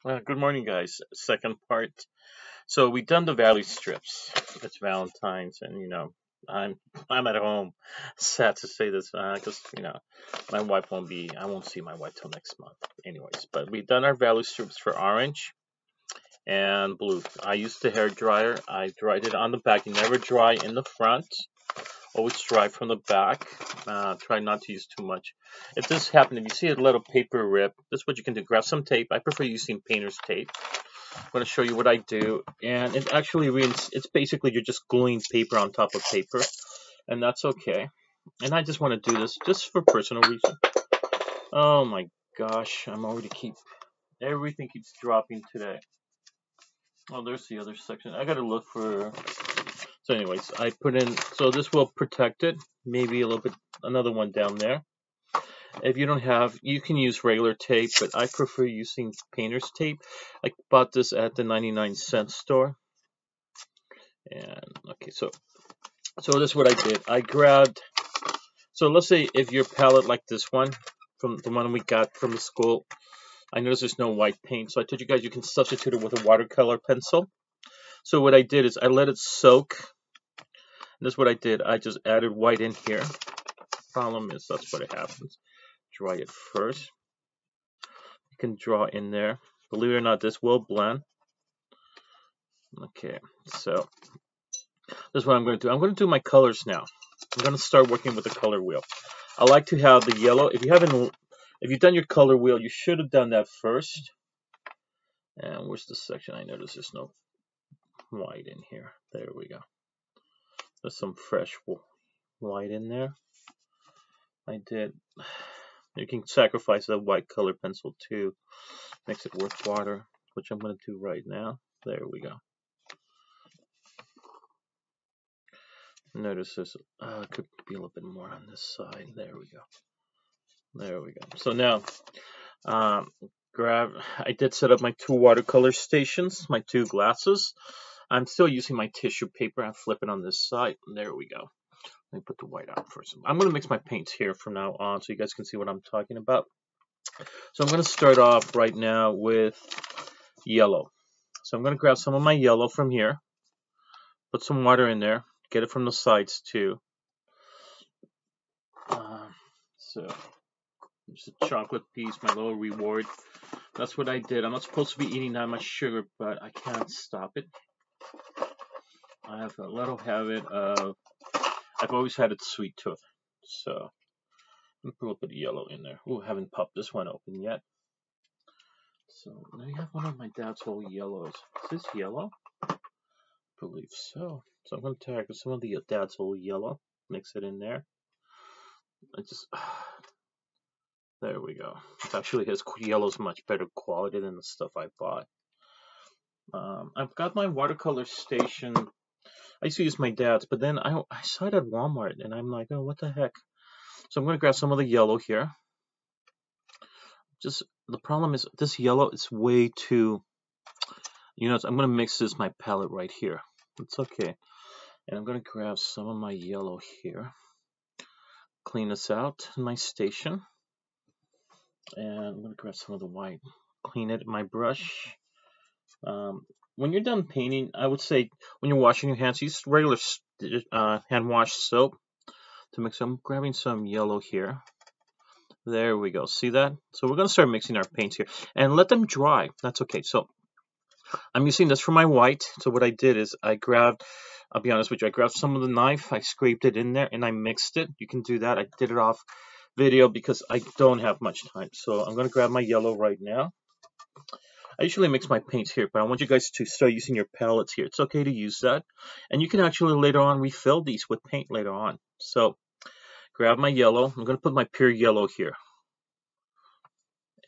Good morning, guys. Second part. So we done the valley strips. It's Valentine's, and I'm I'm at home. Sad to say this, because my wife won't be. I won't see my wife till next month, anyways. But we done our valley strips for orange and blue. I used the hair dryer. I dried it on the back. You never dry in the front. Always dry from the back. Try not to use too much. If this happened, if you see a little paper rip, this is what you can do. Grab some tape. I prefer using painter's tape. I'm going to show you what I do, and it actually it's basically you're just gluing paper on top of paper, and that's okay. And I just want to do this just for personal reason. Oh my gosh, I'm already everything keeps dropping today. Oh, there's the other section. I got to look for. So anyways, I put in, so this will protect it. Maybe a little bit, another one down there. If you don't have, you can use regular tape, but I prefer using painter's tape. I bought this at the 99-cent store. And okay, so this is what I did. I grabbed, so let's say if your palette like this one, from the one we got from the school, I noticed there's no white paint, so I told you guys you can substitute it with a watercolor pencil. So what I did is I let it soak. And this is what I did. I just added white in here. Problem is, that's what it happens. Dry it first. You can draw in there. Believe it or not, this will blend. Okay, so this is what I'm going to do. I'm going to do my colors now. I'm going to start working with the color wheel. I like to have the yellow. If you've done your color wheel, you should have done that first. And where's the section? I noticed there's no white in here. There we go. There's some fresh white in there. I did. You can sacrifice that white color pencil too. Makes it worth water, which I'm going to do right now. There we go. Notice this could be a little bit more on this side. There we go. There we go. So now, I did set up my two watercolor stations, my two glasses. I'm still using my tissue paper. I'm flipping on this side. There we go. Let me put the white on first. I'm going to mix my paints here from now on so you guys can see what I'm talking about. So I'm going to start off right now with yellow. So I'm going to grab some of my yellow from here, put some water in there, get it from the sides too. So there's a chocolate piece, my little reward. That's what I did. I'm not supposed to be eating that much sugar, but I can't stop it. I have a little habit of, I've always had a sweet tooth. So I'm put a little bit of yellow in there. Ooh, I haven't popped this one open yet. So now you have one of my dad's whole yellows. Is this yellow? I believe so. So I'm going to take some of the dad's whole yellow, mix it in there. There we go. It's actually, his yellow's much better quality than the stuff I bought. I've got my watercolor station. I used to use my dad's, but then I saw it at Walmart, and I'm like, oh, what the heck? So I'm going to grab some of the yellow here. Just, the problem is, this yellow is way too, I'm going to mix this, my palette right here. It's okay. And I'm going to grab some of my yellow here. Clean this out in my station. And I'm going to grab some of the white. Clean it in my brush. When you're done painting, I would say when you're washing your hands, use regular hand wash soap to mix. I'm grabbing some yellow here. There we go. See that? So we're going to start mixing our paints here and let them dry. That's okay. So I'm using this for my white. So what I did is I'll be honest with you, I grabbed some of the knife, I scraped it in there, and I mixed it. You can do that. I did it off video because I don't have much time. So I'm going to grab my yellow right now. I usually mix my paints here, but I want you guys to start using your palettes here. It's okay to use that. And you can actually later on refill these with paint later on. So grab my yellow. I'm going to put my pure yellow here.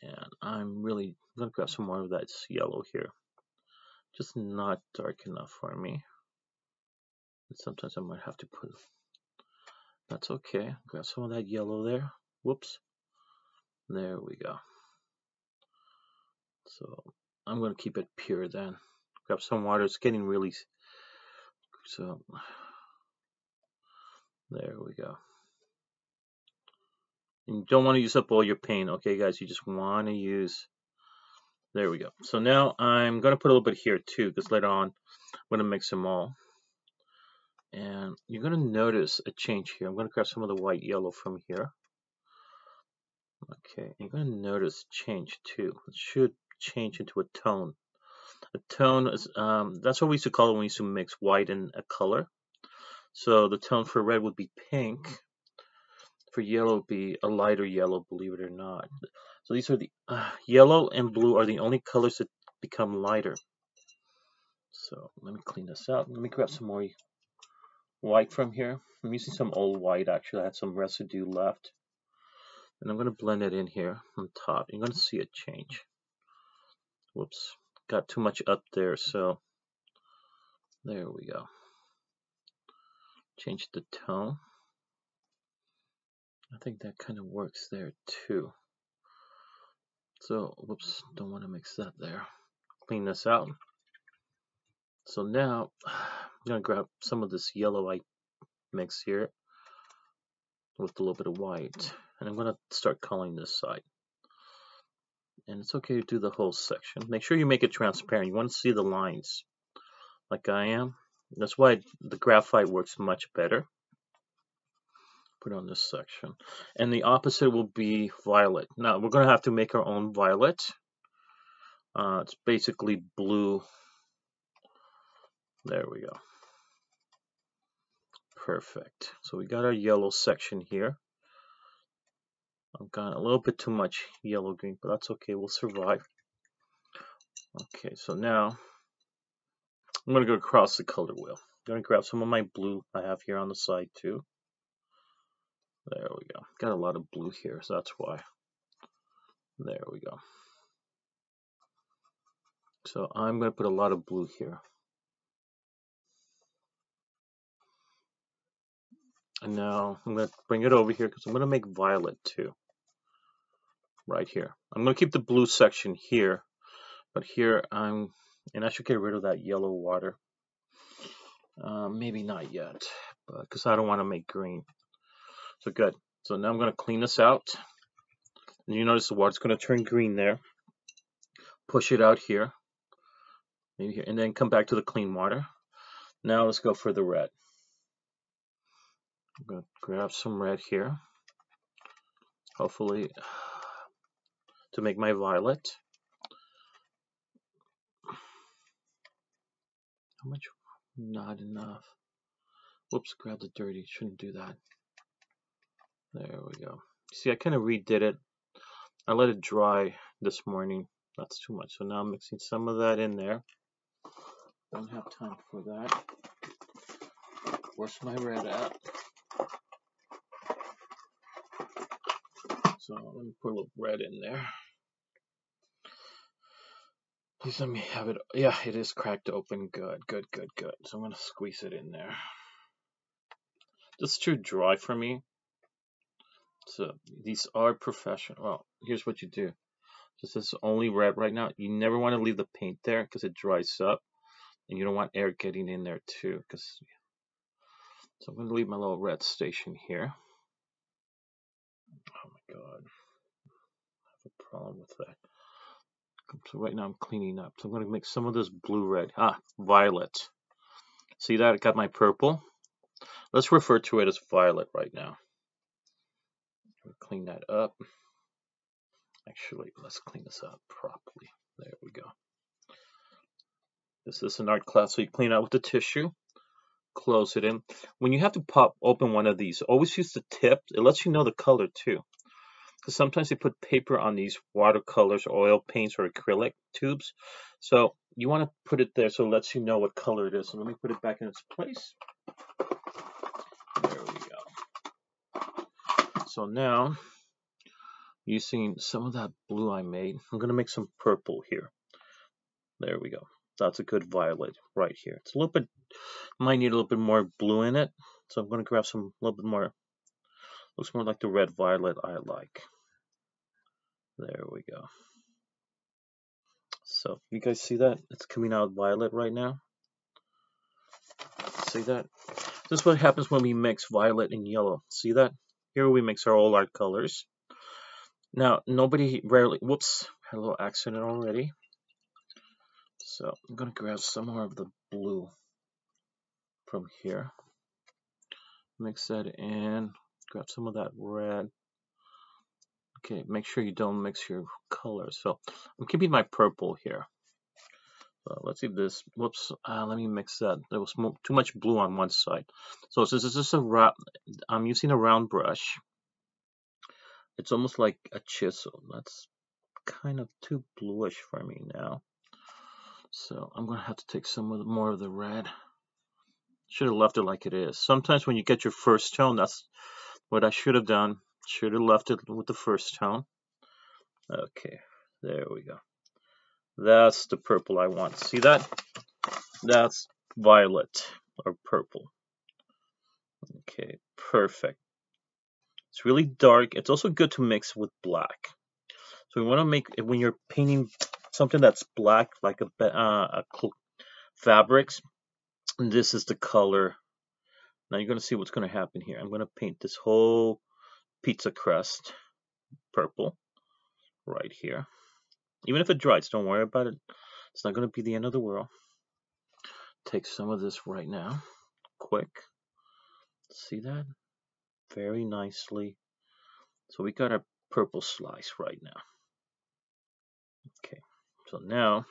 And I'm going to grab some more of that yellow here. Just not dark enough for me. And sometimes I might have to put, that's okay. Grab some of that yellow there. Whoops. There we go. So I'm going to keep it pure then. Grab some water. It's getting really, so there we go. You don't want to use up all your paint, okay guys? You just want to use There we go. So now I'm going to put a little bit here too, because later on I'm going to mix them all. And you're going to notice a change here. I'm going to grab some of the white yellow from here. Okay, you're going to notice change too. It should change into a tone. A tone is, that's what we used to call it when we used to mix white and a color. So the tone for red would be pink. For yellow would be a lighter yellow, believe it or not. So these are the yellow and blue are the only colors that become lighter. So let me clean this up. Let me grab some more white from here. I'm using some old white actually. I had some residue left. And I'm going to blend it in here on top. You're going to see it change. Whoops. Got too much up there, so there we go. Change the tone. I think that kind of works there too. So, whoops, don't want to mix that there. Clean this out. So now, I'm going to grab some of this yellow I mix here with a little bit of white. And I'm going to start coloring this side. And it's okay to do the whole section. Make sure you make it transparent. You want to see the lines like I am. That's why the graphite works much better. Put on this section. And the opposite will be violet. Now, we're going to have to make our own violet. It's basically blue. There we go. Perfect. So we got our yellow section here. I've got a little bit too much yellow green, but that's okay. We'll survive. Okay, so now I'm going to go across the color wheel. I'm going to grab some of my blue I have here on the side too. There we go. Got a lot of blue here, so that's why. There we go. So I'm going to put a lot of blue here. And now I'm going to bring it over here because I'm going to make violet too. Right here. I'm going to keep the blue section here. But here and I should get rid of that yellow water. Maybe not yet, because I don't want to make green. So good. So now I'm going to clean this out. And you notice the water's going to turn green there. Push it out here. Maybe here. And then come back to the clean water. Now let's go for the red. I'm going to grab some red here. Hopefully to make my violet. How much? Not enough. Whoops, grab the dirty. Shouldn't do that. There we go. See, I kind of redid it. I let it dry this morning. That's too much. So now I'm mixing some of that in there. Don't have time for that. Where's my red at? So let me put a little red in there. Please let me have it. Yeah, it is cracked open. Good, good, good, good. So I'm going to squeeze it in there. This is too dry for me. So these are professional. Well, here's what you do. This is only red right now. You never want to leave the paint there because it dries up. And you don't want air getting in there too. So I'm going to leave my little red station here. Oh my god. I have a problem with that. So right now I'm cleaning up. So I'm going to make some of this blue-red. Violet. See that? I got my purple. Let's refer to it as violet right now. Clean that up. Actually, let's clean this up properly. There we go. This is an art class, so you clean out with the tissue. Close it in. When you have to pop open one of these, always use the tip. It lets you know the color too. Because sometimes they put paper on these watercolors, oil paints, or acrylic tubes. So you want to put it there so it lets you know what color it is. So let me put it back in its place. There we go. So now, using some of that blue I made, I'm going to make some purple here. There we go. That's a good violet right here. It's a little bit, might need a little bit more blue in it. So I'm going to grab some, a little bit more, looks more like the red violet I like. There we go. So you guys see that? It's coming out violet right now. See that? This is what happens when we mix violet and yellow. See that? Here we mix our all art colors. Now, nobody rarely, whoops, had a little accident already. So I'm going to grab some more of the blue from here. Mix that in. Grab some of that red. Okay, make sure you don't mix your colors. So I'm keeping my purple here. Let's see this. Whoops. Let me mix that. There was too much blue on one side. So since this is I'm using a round brush. It's almost like a chisel. That's kind of too bluish for me now. So I'm gonna have to take some more of the red. Should have left it like it is. Sometimes when you get your first tone, that's what I should have done. Should have left it with the first tone. Okay, there we go. That's the purple I want. See that? That's violet or purple. Okay, perfect. It's really dark. It's also good to mix with black. So we want to make, when you're painting something that's black, like fabrics, this is the color. Now you're going to see what's going to happen here. I'm going to paint this whole pizza crust purple right here. Even if it dries, don't worry about it. It's not going to be the end of the world. Take some of this right now, quick. See that? Very nicely. So we got a purple slice right now. Okay, so now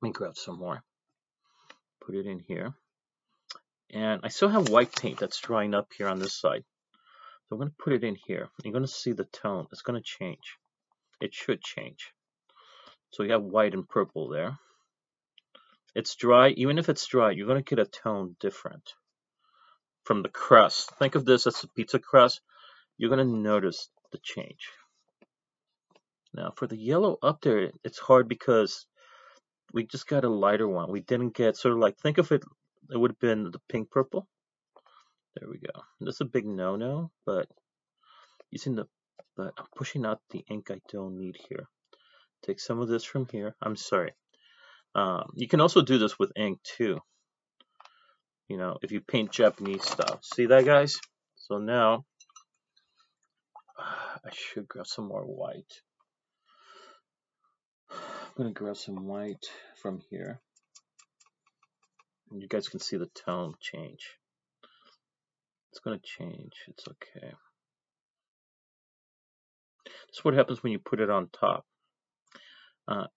let me grab some more. Put it in here. And I still have white paint that's drying up here on this side. So I'm going to put it in here. You're going to see the tone. It's going to change. It should change. So you have white and purple there. It's dry. Even if it's dry, you're going to get a tone different from the crust. Think of this as a pizza crust. You're going to notice the change. Now for the yellow up there, it's hard because we just got a lighter one. We didn't get sort of like, think of it, it would have been the pink purple. There we go. That's a big no-no, but I'm pushing out the ink I don't need here. Take some of this from here. I'm sorry. You can also do this with ink too. You know, if you paint Japanese style. See that, guys? So now I should grab some more white. I'm gonna grab some white from here. And you guys can see the tone change. It's gonna change. It's okay. This is what happens when you put it on top.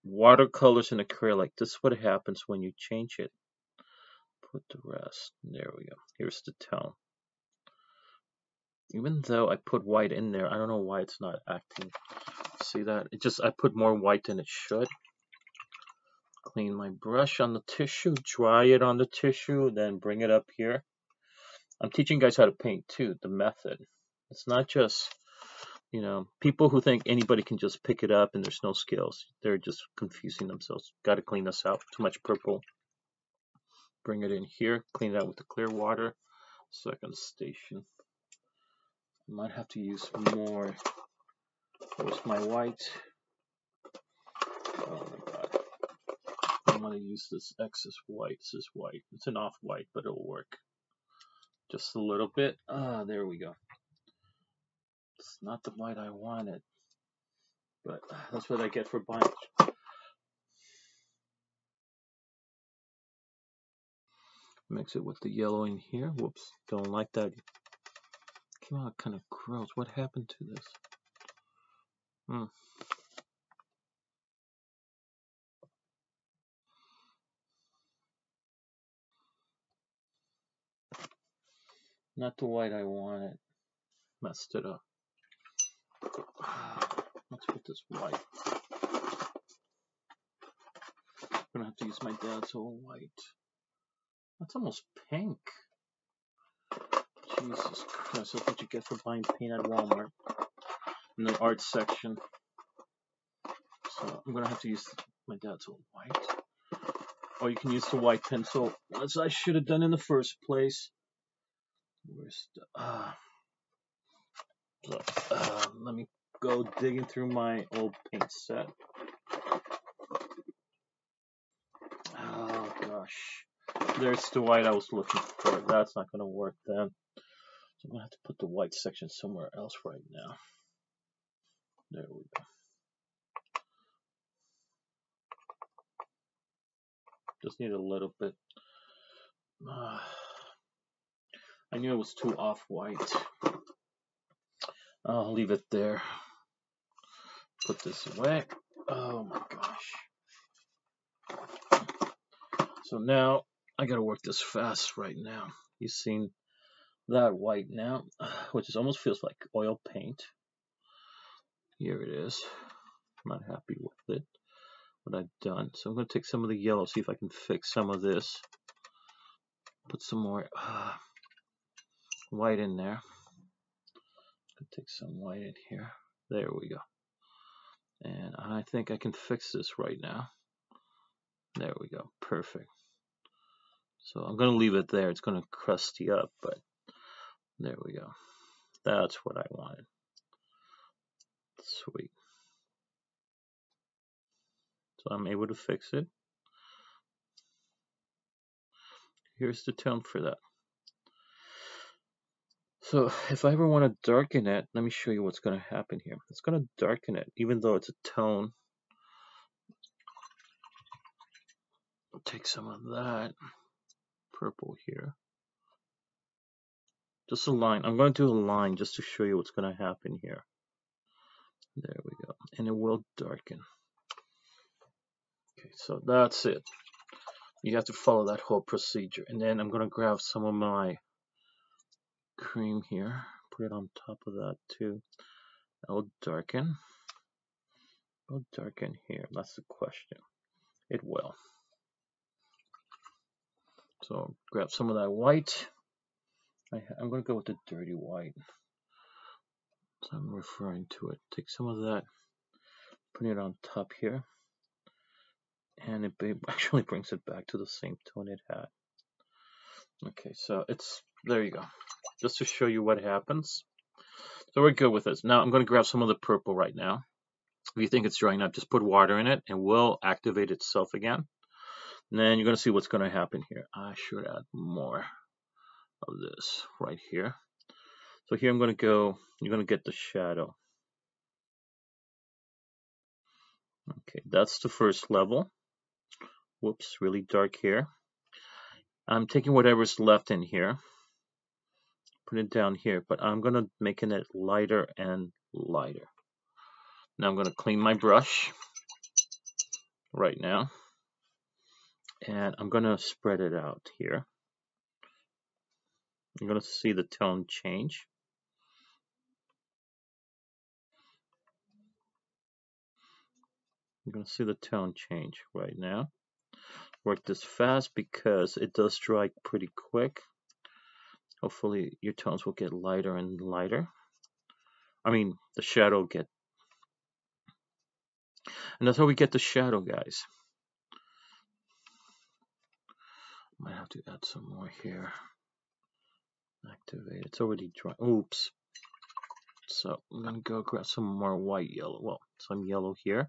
Watercolors and acrylic. This is what happens when you change it. Put the rest. There we go. Here's the tone. Even though I put white in there, I don't know why it's not acting. See that? I put more white than it should. Clean my brush on the tissue, dry it on the tissue, then bring it up here. I'm teaching guys how to paint too, the method. It's not just, you know, people who think anybody can just pick it up and there's no skills. They're just confusing themselves. Got to clean this out. Too much purple. Bring it in here. Clean it out with the clear water. Second station. Might have to use more. Where's my white? Oh my god. I'm going to use this excess white. This is white. It's an off-white, but it'll work. Just a little bit. There we go. It's not the white I wanted. But that's what I get for buying. Mix it with the yellow in here. Whoops. Don't like that. Came out kind of gross. What happened to this? Not the white I wanted. Messed it up. Let's put this white. I'm gonna have to use my dad's old white. That's almost pink. Jesus Christ, that's what you get for buying paint at Walmart. In the art section. So I'm gonna have to use my dad's old white. Or you can use the white pencil, as I should have done in the first place. Where's the let me go digging through my old paint set. Oh gosh. There's the white I was looking for. That's not gonna work then. So I'm gonna have to put the white section somewhere else right now. There we go. Just need a little bit. I knew it was too off-white. I'll leave it there. Put this away. Oh my gosh. So now I gotta work this fast right now. You've seen that white now, which is almost feels like oil paint. Here it is. I'm not happy with it, what I've done. So I'm gonna take some of the yellow, see if I can fix some of this. Put some more white in there. Take some white in here. There we go. And I think I can fix this right now. There we go. Perfect. So I'm going to leave it there. It's going to crusty up, but there we go. That's what I wanted. Sweet. So I'm able to fix it. Here's the tone for that. So if I ever want to darken it, let me show you what's going to happen here. It's going to darken it, even though it's a tone. I'll take some of that purple here. Just a line. I'm going to do a line just to show you what's going to happen here. There we go. And it will darken. Okay, so that's it. You have to follow that whole procedure. And then I'm going to grab some of my cream here. Put it on top of that too. It'll darken. It'll darken here. That's the question. It will. So grab some of that white. I'm going to go with the dirty white. So I'm referring to it. Take some of that. Put it on top here. And it actually brings it back to the same tone it had. Okay, so there you go. Just to show you what happens. So we're good with this. Now I'm going to grab some of the purple right now. If you think it's drying up, just put water in it and it will activate itself again. And then you're going to see what's going to happen here. I should add more of this right here. So here I'm going to go, you're going to get the shadow. Okay, that's the first level. Whoops, really dark here. I'm taking whatever's left in here, put it down here, but I'm going to making it lighter and lighter. Now I'm going to clean my brush right now, and I'm going to spread it out here. I'm going to see the tone change. I'm going to see the tone change right now. Work this fast because it does dry pretty quick. Hopefully your tones will get lighter and lighter. I mean, the shadow will get. And that's how we get the shadow, guys. Might have to add some more here. Activate. It's already dry. Oops. So I'm going to go grab some more white yellow. Well, some yellow here.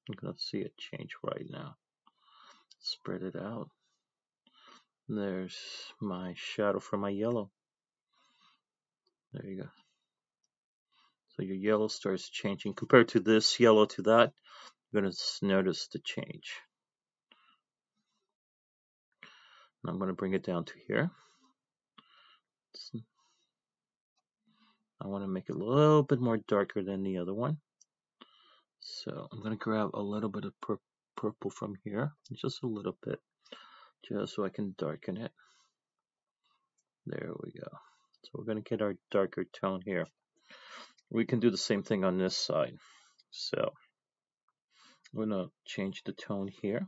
I'm going to see it change right now. Spread it out. There's my shadow for my yellow. There you go. So your yellow starts changing. Compared to this yellow to that, you're going to notice the change. And I'm going to bring it down to here. I want to make it a little bit more darker than the other one. So I'm going to grab a little bit of purple from here, just a little bit, just so I can darken it. There we go. So we're going to get our darker tone here. We can do the same thing on this side. So I'm going to change the tone here,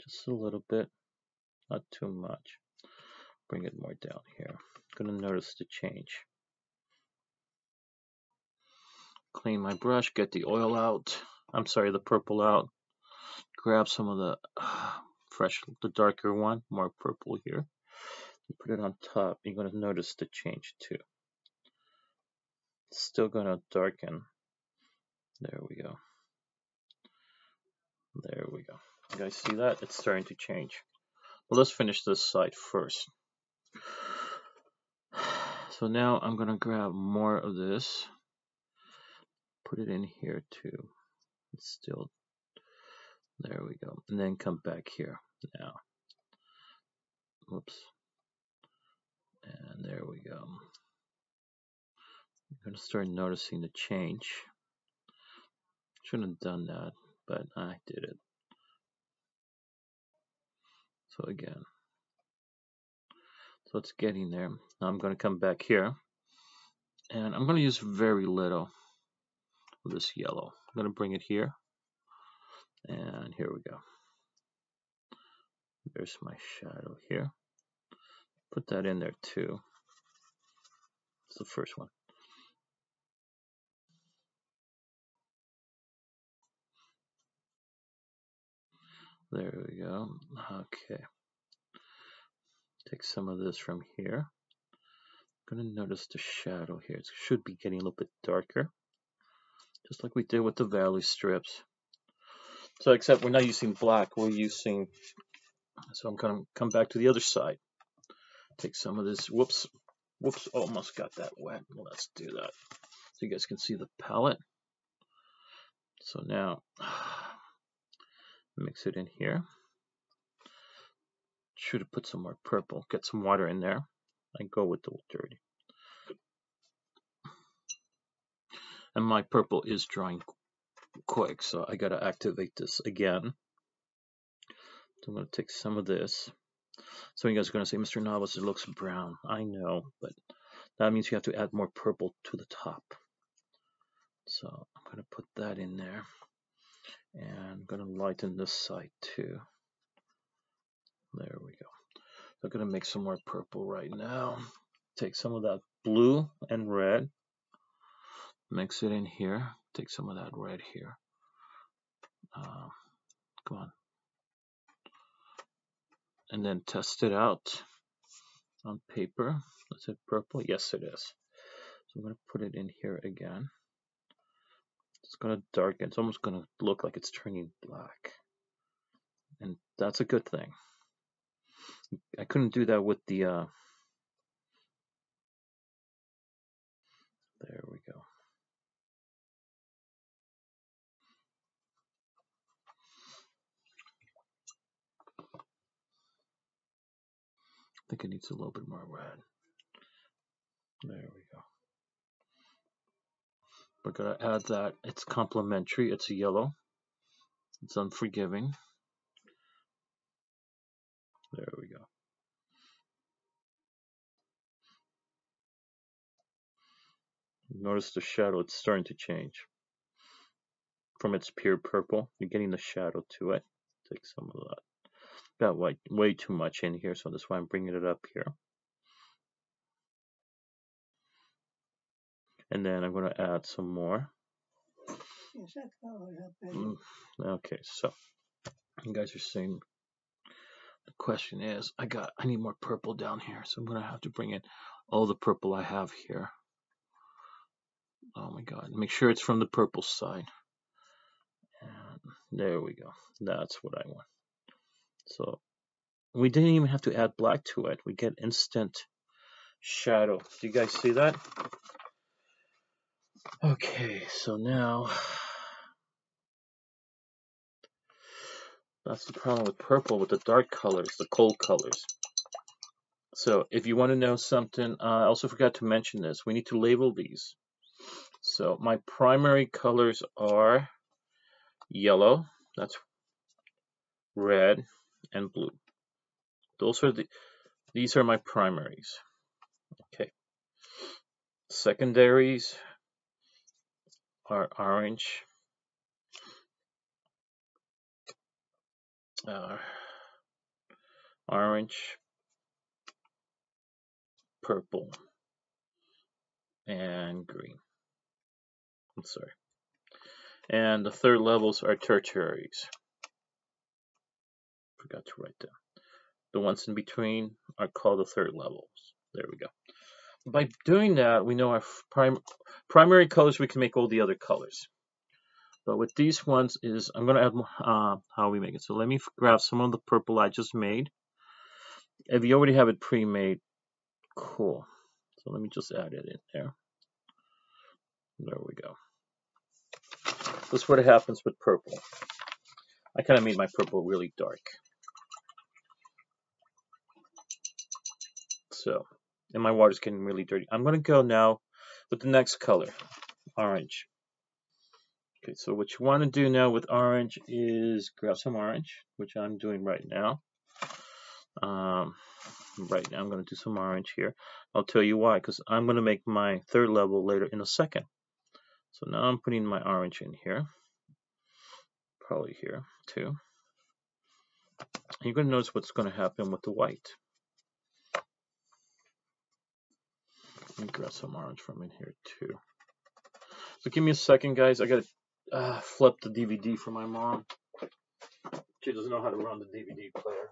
just a little bit, not too much. Bring it more down here. I'm going to notice the change. Clean my brush, get the oil out. I'm sorry, the purple out. Grab some of the the darker one, more purple here. You put it on top. You're going to notice the change too. It's still going to darken. There we go. There we go. You guys see that? It's starting to change. Well, let's finish this side first. So now I'm going to grab more of this. Put it in here too. It's still There we go. And then come back here now. Whoops. And there we go. I'm going to start noticing the change. Shouldn't have done that, but I did it. So again. So it's getting there. Now I'm going to come back here. And I'm going to use very little of this yellow. I'm going to bring it here. And here we go. There's my shadow here. Put that in there too. It's the first one. There we go. Okay. Take some of this from here. I'm going to notice the shadow here. It should be getting a little bit darker. Just like we did with the valley strips. So except we're not using black, we're using... So I'm going to come back to the other side. Take some of this. Whoops, almost got that wet. Let's do that so you guys can see the palette. So now mix it in here. Should have put some more purple. Get some water in there and go with the dirty. And my purple is drying quick, so I gotta activate this again. So I'm gonna take some of this. So you guys are gonna say, Mr. Navas, it looks brown. I know, but that means you have to add more purple to the top. So I'm gonna put that in there. And I'm gonna lighten this side too. There we go. I'm gonna make some more purple right now. Take some of that blue and red. Mix it in here. Take some of that red here. Come on. And then test it out on paper. Is it purple? Yes, it is. So I'm going to put it in here again. It's going to darken. It's almost going to look like it's turning black. And that's a good thing. I couldn't do that with the... There we go. I think it needs a little bit more red. There we go. We're going to add that. It's complementary. It's yellow. It's unforgiving. There we go. Notice the shadow. It's starting to change. From its pure purple, you're getting the shadow to it. Take some of that. Got way too much in here, so that's why I'm bringing it up here. And then I'm going to add some more. Okay, so you guys are seeing. The question is, I need more purple down here, so I'm going to have to bring in all the purple I have here. Oh my God! Make sure it's from the purple side. And there we go. That's what I want. So we didn't even have to add black to it. We get instant shadow. Do you guys see that? Okay, so now that's the problem with purple, with the dark colors, the cold colors. So if you want to know something, I also forgot to mention this. We need to label these. So my primary colors are yellow, that's red, and blue. These are my primaries. Okay. Secondaries are orange, purple, and green. I'm sorry. And the third levels are tertiaries. Forgot to write them. The ones in between are called the third levels. There we go. By doing that, we know our primary colors, we can make all the other colors. But with these ones I'm going to add how we make it. So let me grab some of the purple I just made. If you already have it pre-made, cool. So let me just add it in there. There we go. That's what happens with purple. I kind of made my purple really dark. So, and my water's getting really dirty. I'm going to go now with the next color, orange. Okay, so what you want to do now with orange is grab some orange, which I'm doing right now. Right now I'm going to do some orange here. I'll tell you why, because I'm going to make my third level later in a second. So now I'm putting my orange in here, probably here too. And you're going to notice what's going to happen with the white. Let me grab some orange from in here too. So give me a second, guys. I got to flip the DVD for my mom. She doesn't know how to run the DVD player.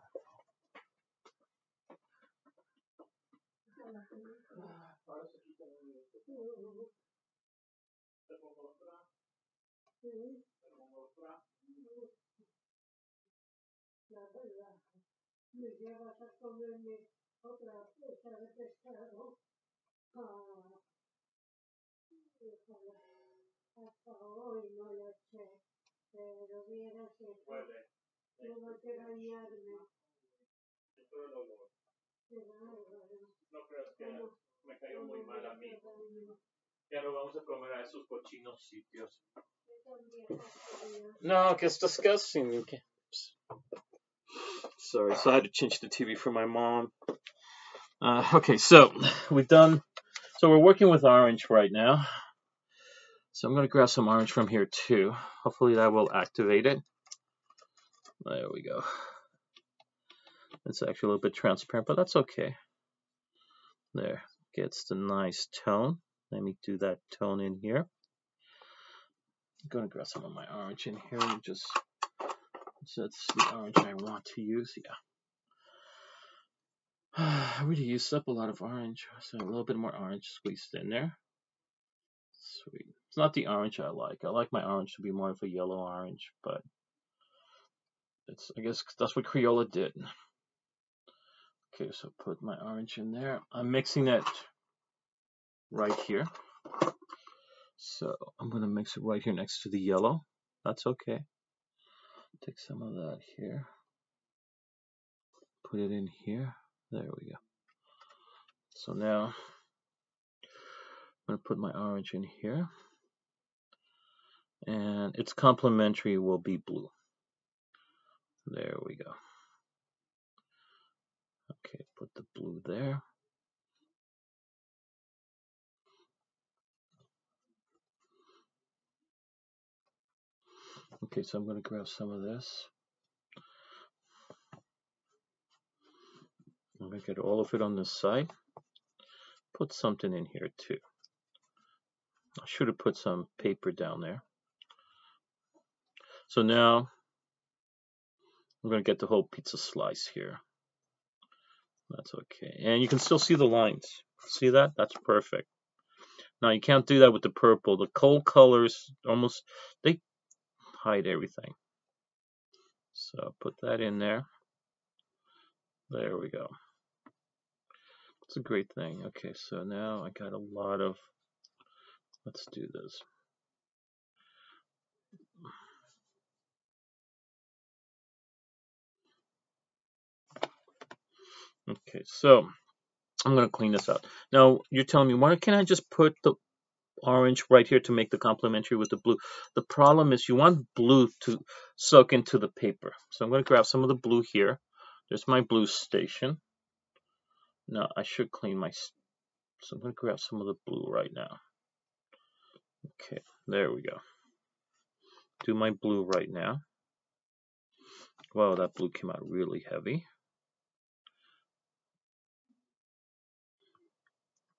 No creas que me cayó muy mal a mí. Ya no vamos a comer a esos cochinos sitios. No, it's disgusting. Okay. Sorry, so I had to change the TV for my mom. Okay, so we've done. So we're working with orange right now. So I'm going to grab some orange from here too. Hopefully that will activate it. There we go. It's actually a little bit transparent, but that's okay. There, gets the nice tone. Let me do that tone in here. I'm going to grab some of my orange in here and just, that's the orange I want to use, yeah. I really used up a lot of orange, so a little bit more orange squeezed in there. Sweet. It's not the orange I like. I like my orange to be more of a yellow orange, but it's, I guess that's what Crayola did. Okay, so put my orange in there. I'm mixing it right here. So I'm going to mix it right here next to the yellow. That's okay. Take some of that here. Put it in here. There we go. So now I'm going to put my orange in here. And its complementary will be blue. There we go. Okay, put the blue there. Okay, so I'm going to grab some of this. I'm going to get all of it on this side. Put something in here too. I should have put some paper down there. So now I'm going to get the whole pizza slice here. That's okay. And you can still see the lines. See that? That's perfect. Now you can't do that with the purple. The cold colors almost, they hide everything. So put that in there. There we go. It's a great thing. Okay, so now I got a lot of, let's do this. Okay, so I'm going to clean this out. Now, you're telling me, why can't I just put the orange right here to make the complementary with the blue? The problem is you want blue to soak into the paper. So I'm going to grab some of the blue here. There's my blue station. Now, I should clean my, so I'm going to grab some of the blue right now. Okay, there we go. Do my blue right now. Wow, that blue came out really heavy.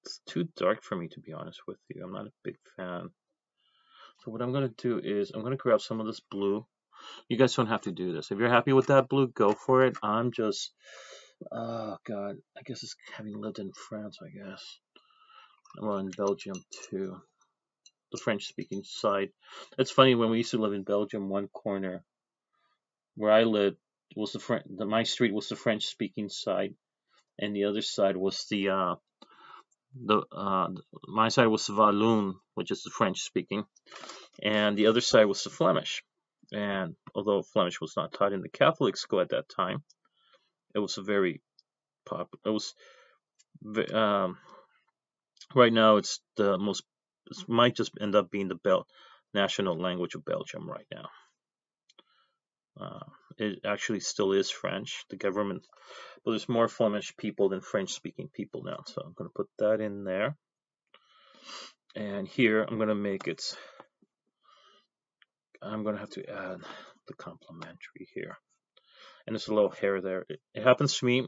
It's too dark for me, to be honest with you. I'm not a big fan. So what I'm going to do is I'm going to grab some of this blue. You guys don't have to do this. If you're happy with that blue, go for it. I'm just, oh God, I guess it's having lived in France, I guess. Well, in Belgium too. The French-speaking side. It's funny, when we used to live in Belgium, one corner where I lived was my street was the French-speaking side, and the other side was my side was Walloon, which is the French-speaking, and the other side was the Flemish. And although Flemish was not taught in the Catholic school at that time, it was a very popular. It was right now it's the most. It might just end up being the national language of Belgium right now. It actually still is French. The government, but there's more Flemish people than French-speaking people now. So I'm going to put that in there. And here I'm going to make it. I'm going to have to add the complementary here. And there's a little hair there. It happens to me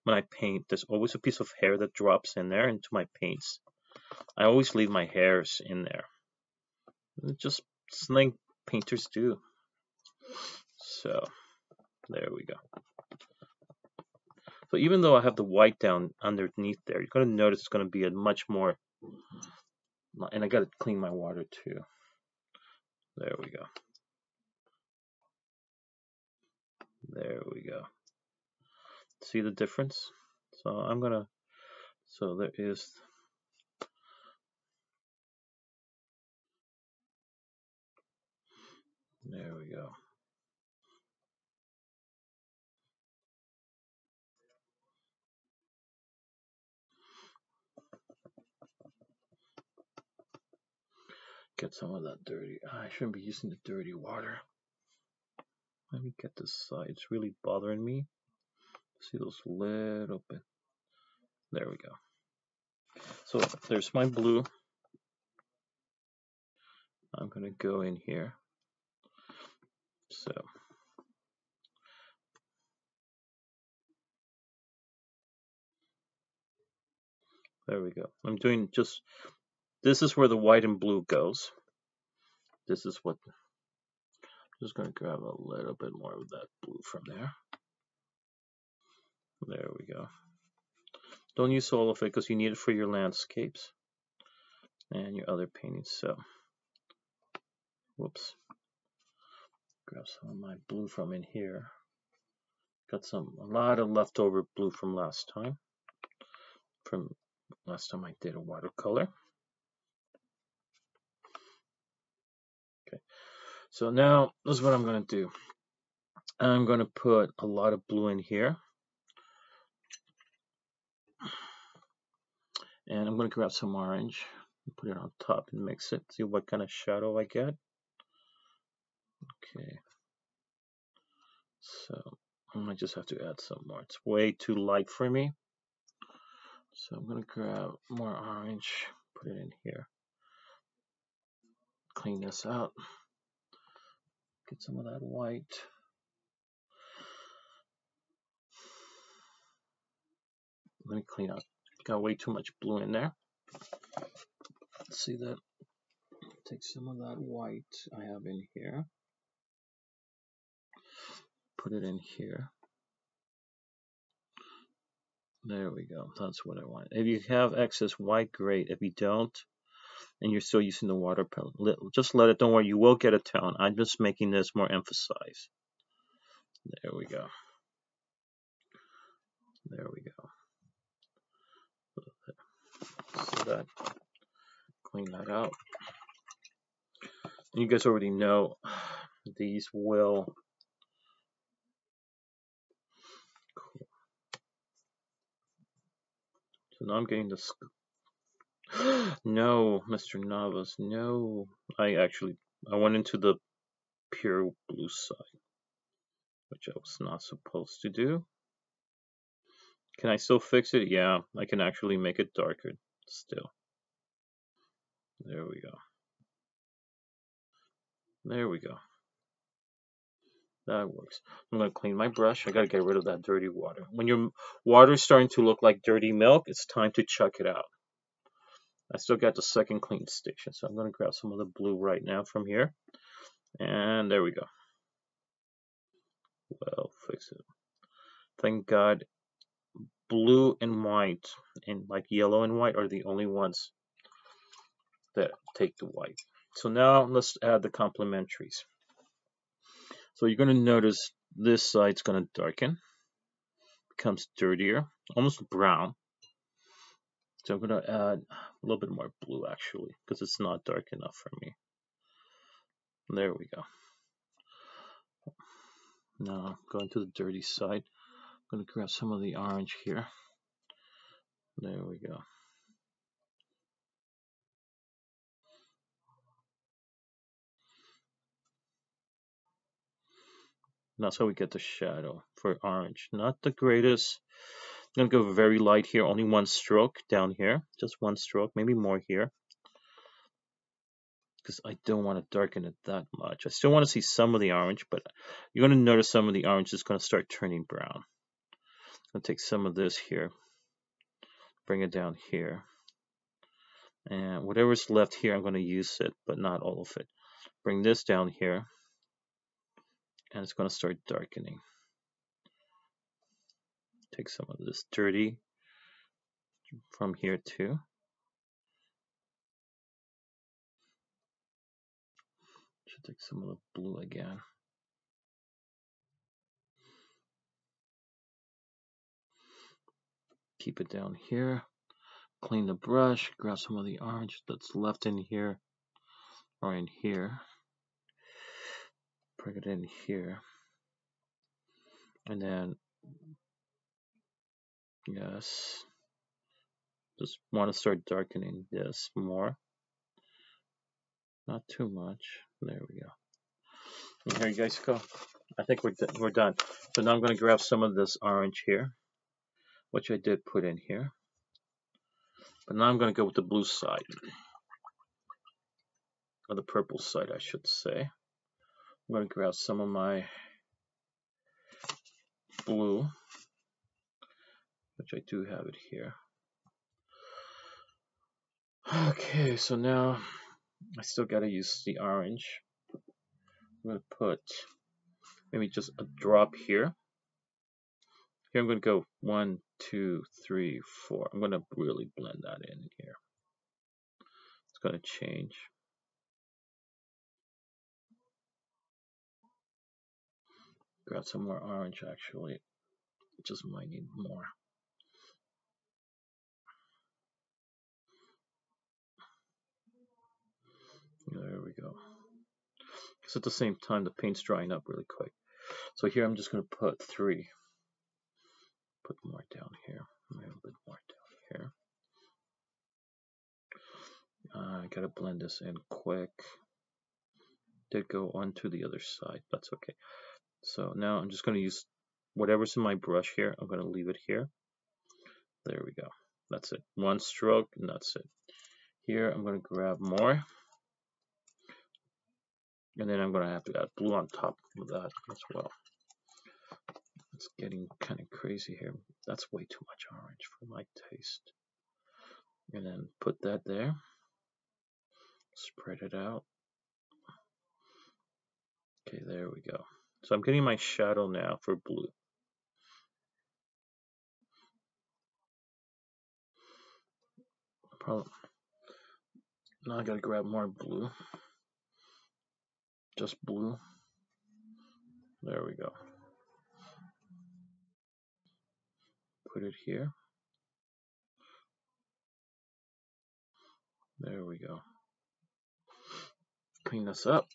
when I paint. There's always a piece of hair that drops in there into my paints. I always leave my hairs in there. It's just something painters do. So there we go. So even though I have the white down underneath there, you're going to notice it's going to be a much more, and I got to clean my water too. There we go. There we go. See the difference? So I'm going to, so there is, there we go. Get some of that dirty. I shouldn't be using the dirty water. Let me get this side. It's really bothering me. See those little bit. There we go. So there's my blue. I'm going to go in here. So there we go. I'm doing just, this is where the white and blue goes. This is what, I'm just going to grab a little bit more of that blue from there. There we go. Don't use all of it because you need it for your landscapes and your other paintings. So, whoops. Grab some of my blue from in here. Got a lot of leftover blue from last time. From last time I did a watercolor. Okay. So now this is what I'm going to do. I'm going to put a lot of blue in here. And I'm going to grab some orange and put it on top and mix it. See what kind of shadow I get. Okay. So I might just have to add some more. It's way too light for me. So I'm going to grab more orange, put it in here. Clean this out. Get some of that white. Let me clean out. Got way too much blue in there. See that? Take some of that white I have in here. Put it in here. There we go. That's what I want. If you have excess white, great. If you don't, and you're still using the water palette, just let it. Don't worry, you will get a tone. I'm just making this more emphasized. There we go. There we go. So that, clean that out. And you guys already know these will. Cool. So now I'm getting this. No, Mr. Navas, no. I went into the pure blue side, which I was not supposed to do. Can I still fix it? Yeah, I can actually make it darker still. There we go. There we go. That works. I'm going to clean my brush. I got to get rid of that dirty water. When your water is starting to look like dirty milk, it's time to chuck it out. I still got the second clean station, so I'm going to grab some of the blue right now from here. And there we go. Well, fix it. Thank God blue and white and like yellow and white are the only ones that take the white. So now let's add the complementaries. So you're going to notice this side's going to darken, becomes dirtier, almost brown. So I'm going to add a little bit more blue actually, because it's not dark enough for me. There we go. Now going to the dirty side. I'm going to grab some of the orange here. There we go. And that's how we get the shadow for orange. Not the greatest. I'm going to go very light here. Only one stroke down here. Just one stroke. Maybe more here. Because I don't want to darken it that much. I still want to see some of the orange, but you're going to notice some of the orange is going to start turning brown. I'm going to take some of this here. Bring it down here. And whatever's left here, I'm going to use it, but not all of it. Bring this down here. And it's going to start darkening. Take some of this dirty from here too. Should take some of the blue again. Keep it down here. Clean the brush. Grab some of the orange that's left in here or in here. Bring it in here. And then, yes, just want to start darkening this more. Not too much. There we go. And here you guys go. I think we're done. So now I'm going to grab some of this orange here, which I did put in here. But now I'm going to go with the blue side. Or the purple side, I should say. I'm going to grab some of my blue, which I do have it here. Okay, so now I still got to use the orange. I'm going to put maybe just a drop here. Here I'm going to go 1, 2, 3, 4. I'm going to really blend that in here. It's going to change. Grab some more orange actually. Just might need more. There we go. Because at the same time the paint's drying up really quick. So here I'm just going to put 3. Put more down here. A little bit more down here. I gotta blend this in quick. Did go onto the other side. That's okay. So now I'm just going to use whatever's in my brush here. I'm going to leave it here. There we go. That's it. One stroke and that's it. Here I'm going to grab more. And then I'm going to have to add blue on top of that as well. It's getting kind of crazy here. That's way too much orange for my taste. And then put that there. Spread it out. Okay, there we go. So I'm getting my shadow now for blue. Probably. Now I gotta grab more blue. Just blue. There we go. Put it here. There we go. Clean this up.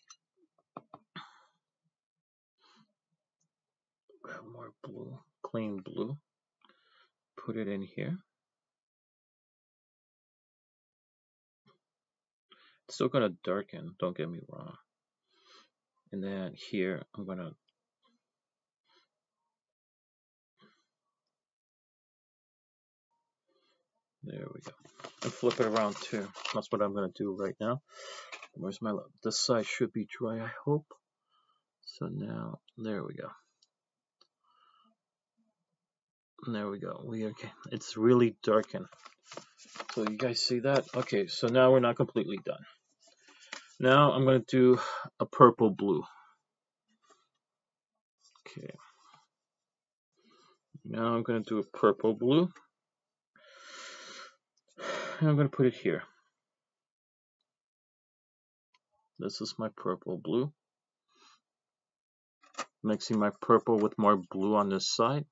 Grab more blue. Clean blue. Put it in here. It's still gonna darken, don't get me wrong. And then here I'm gonna there we go. And flip it around too. That's what I'm gonna do right now. Where's my this side should be dry, I hope. So now there we go. There we go. Okay. It's really darkened. So you guys see that? Okay, so now we're not completely done. Now I'm gonna do a purple blue. Okay. Now I'm gonna do a purple blue. And I'm gonna put it here. This is my purple blue. Mixing my purple with more blue on this side.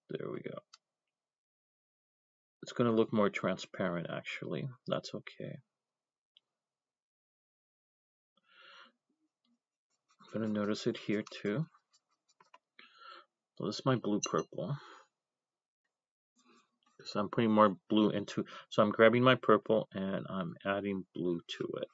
There we go. It's gonna look more transparent actually. That's okay. gonna notice it here too. So this is my blue purple. So I'm putting more blue into, so I'm grabbing my purple and I'm adding blue to it.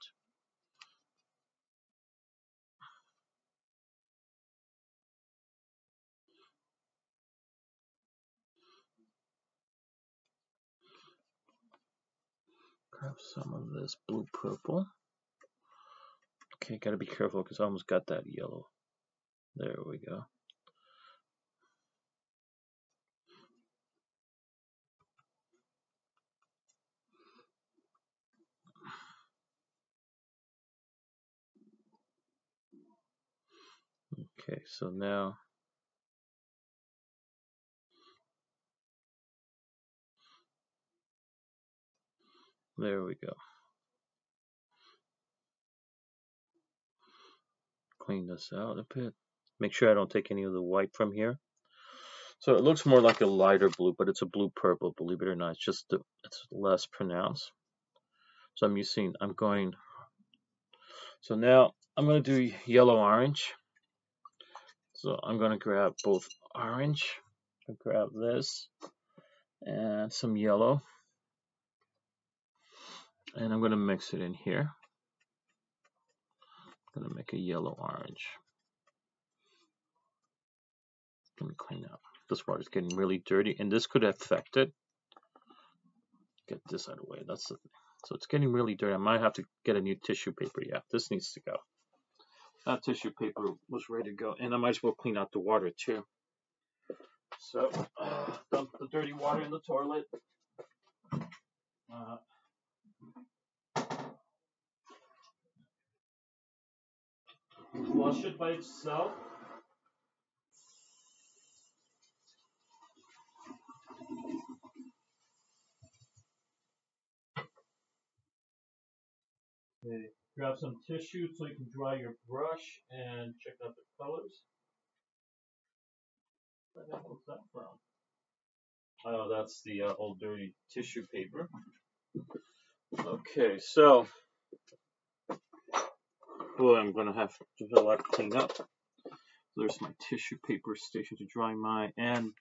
Grab some of this blue purple. Okay, gotta be careful because I almost got that yellow. There we go. Okay, so now there we go. Clean this out a bit. Make sure I don't take any of the white from here. So it looks more like a lighter blue, but it's a blue purple, believe it or not. It's just it's less pronounced. So I'm going. So now I'm going to do yellow orange. So I'm going to grab both orange. I'll grab this and some yellow. And I'm going to mix it in here. I'm going to make a yellow orange. Let me clean up. This water's getting really dirty, and this could affect it. Get this out of the way. That's the thing. So it's getting really dirty. I might have to get a new tissue paper. Yeah, this needs to go. That tissue paper was ready to go, and I might as well clean out the water too. So dump the dirty water in the toilet. Flush it by itself. Okay, grab some tissue so you can dry your brush and check out the colors. What's that from? Oh, that's the old dirty tissue paper. Okay, so boy, I'm gonna have to do a lot of clean up. There's my tissue paper station to dry my, and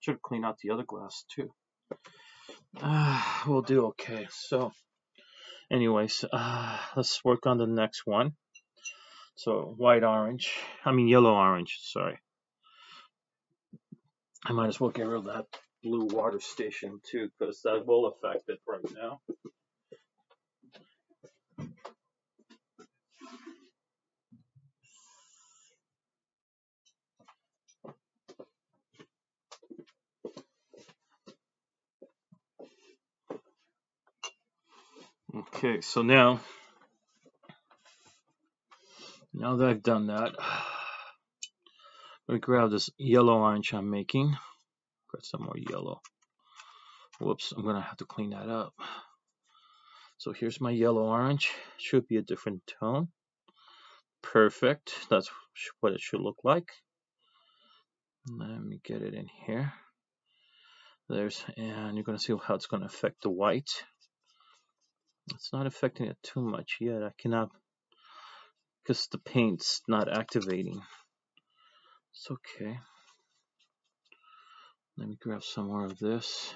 should clean out the other glass too. We'll do okay. So, anyways, let's work on the next one. So yellow orange. Sorry. I might as well get rid of that blue water station too, because that will affect it right now. Okay, so now that I've done that, I'm going to grab this yellow orange I'm making. Got some more yellow. Whoops, I'm going to have to clean that up. So here's my yellow orange. Should be a different tone. Perfect. That's what it should look like. Let me get it in here. And you're going to see how it's going to affect the white. It's not affecting it too much yet. I cannot, because the paint's not activating. It's okay. Let me grab some more of this.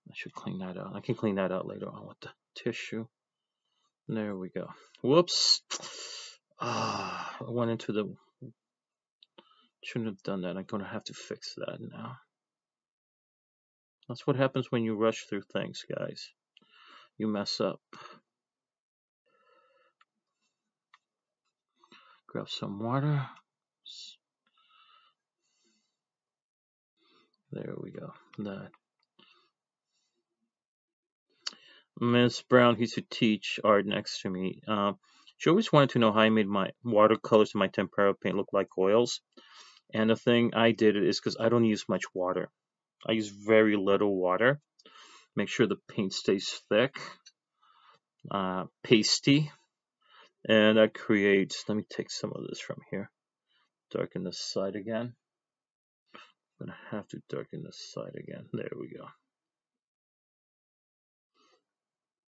I should clean that out. I can clean that out later on with the tissue. There we go. Whoops. I went into the... Shouldn't have done that. I'm going to have to fix that now. That's what happens when you rush through things, guys. You mess up. Grab some water. There we go. That. Miss Brown used to teach art next to me. She always wanted to know how I made my watercolors and my tempera paint look like oils. And the thing I did is because I don't use much water. I use very little water. Make sure the paint stays thick, pasty, and that creates. Let me take some of this from here. Darken this side again. I'm gonna have to darken this side again. There we go.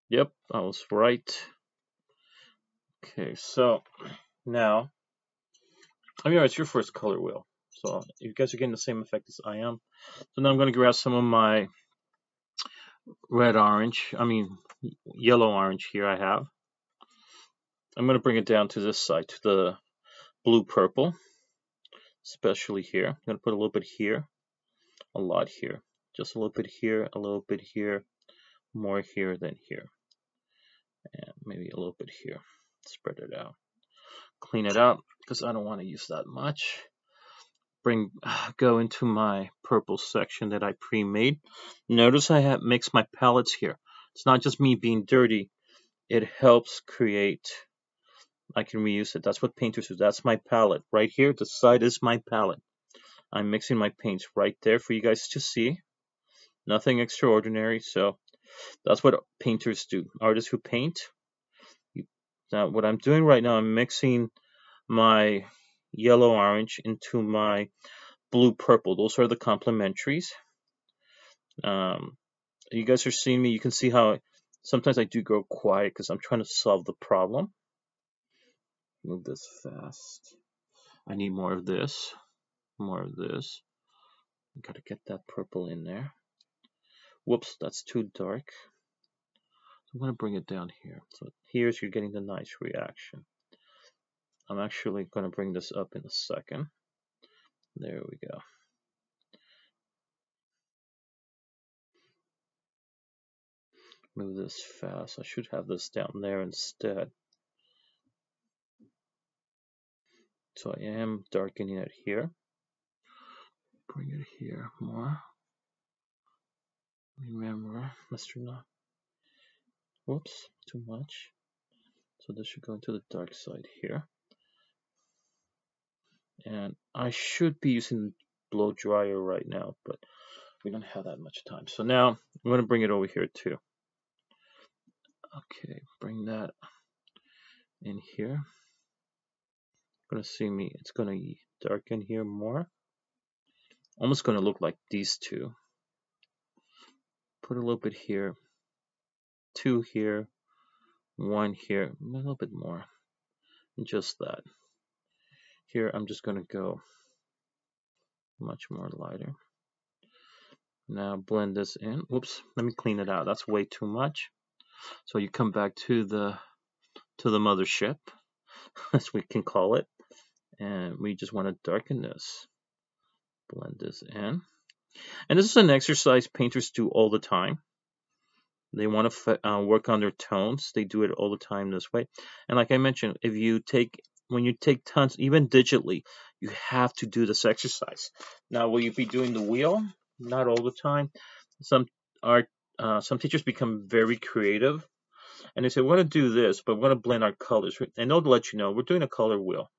Yep, I was right. Okay, so Now, I mean, it's your first color wheel, so you guys are getting the same effect as I am. So now I'm going to grab some of my yellow orange here I have. I'm going to bring it down to this side, to the blue purple, especially here. I'm going to put a little bit here, a lot here, just a little bit here, a little bit here, more here than here, and maybe a little bit here. Spread it out. Clean it up because I don't want to use that much. Go into my purple section that I pre-made. Notice I have mixed my palettes here. It's not just me being dirty. It helps create. I can reuse it. That's what painters do. That's my palette right here. The side is my palette. I'm mixing my paints right there for you guys to see. Nothing extraordinary. So that's what painters do. Artists who paint. Now what I'm doing right now, I'm mixing my yellow orange into my blue purple. Those are the complementaries. You guys are seeing me. You can see how sometimes I do go quiet because I'm trying to solve the problem. Move this fast. I need more of this. More of this. Gotta get that purple in there. Whoops, that's too dark. I'm gonna bring it down here. So here's you're getting the nice reaction. I'm actually gonna bring this up in a second. There we go. Move this fast. I should have this down there instead. So I am darkening it here. Bring it here more. Remember, Mr. No. Whoops, too much. So this should go into the dark side here. And I should be using blow dryer right now, but we don't have that much time. So now I'm going to bring it over here too. Okay, bring that in here. Gonna see me. It's gonna darken here more. Almost gonna look like these two. Put a little bit here, 2 here, 1 here, a little bit more. Just that. Here I'm just gonna go much more lighter. Now blend this in. Whoops, let me clean it out. That's way too much. So you come back to the mothership, as we can call it, and we just want to darken this. Blend this in. And this is an exercise painters do all the time. They want to work on their tones. They do it all the time this way. And like I mentioned, when you take tons, even digitally, you have to do this exercise. Now, will you be doing the wheel? Not all the time. Some teachers become very creative, and they say, "We're going to do this, but we're going to blend our colors." And they'll let you know we're doing a color wheel.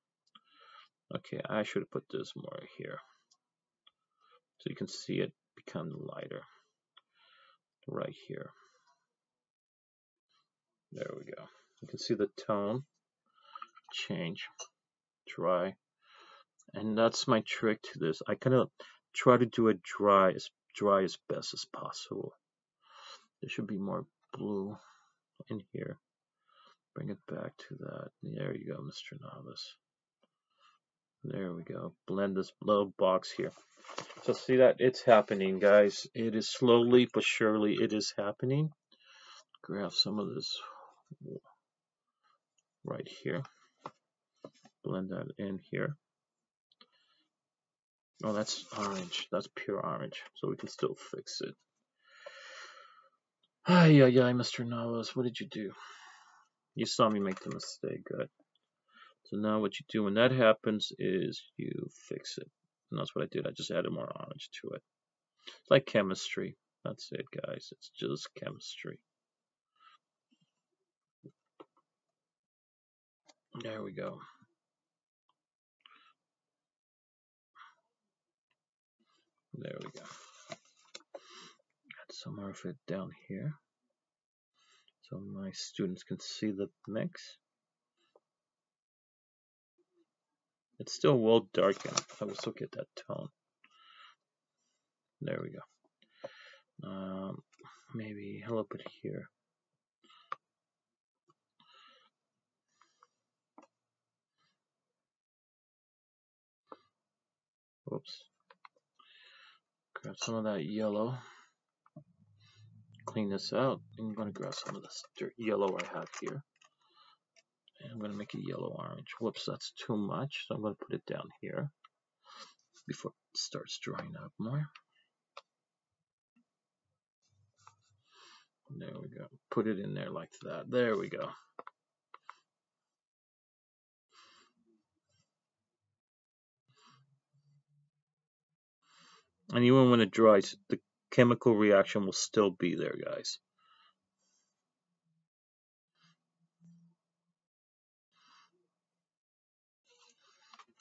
Okay, I should have put this more here, so you can see it become lighter right here. There we go. You can see the tone change, dry, and that's my trick to this. I kind of try to do it dry as best as possible. There should be more blue in here. Bring it back to that. There you go, Mr. Navas. There we go. Blend this little box here. So see that? It's happening, guys. It is slowly but surely it is happening. Grab some of this right here. Blend that in here. Oh, that's orange. That's pure orange. So we can still fix it. Ay, Mr. Navas, what did you do? You saw me make the mistake. Good. So now what you do when that happens is you fix it. And that's what I did. I just added more orange to it. It's like chemistry. That's it, guys. It's just chemistry. There we go. There we go. Add some more of it down here so my students can see the mix. It's still well darkened. I will still get that tone. There we go. Maybe a little bit here. Whoops. Grab some of that yellow. Clean this out. I'm going to grab some of this yellow I have here. And I'm going to make it yellow-orange. Whoops, that's too much. So I'm going to put it down here before it starts drying up more. There we go. Put it in there like that. There we go. And even when it dries, the chemical reaction will still be there, guys.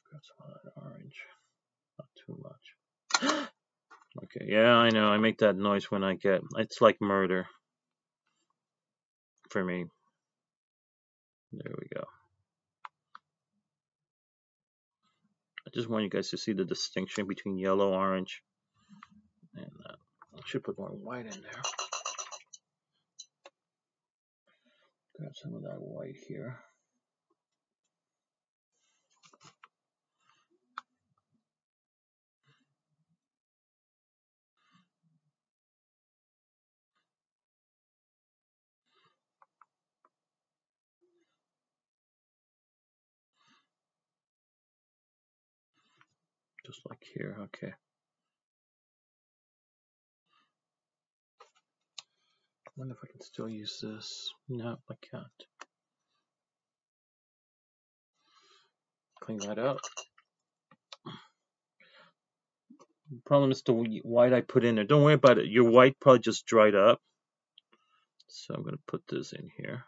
Grab some of that orange. Not too much. Okay, yeah, I know. I make that noise when I get... It's like murder for me. There we go. I just want you guys to see the distinction between yellow, orange, and I should put more white in there. Grab some of that white here. Just like here, okay. I wonder if I can still use this. No, I can't. Clean that up. The problem is the white I put in there. Don't worry about it. Your white probably just dried up. So I'm going to put this in here.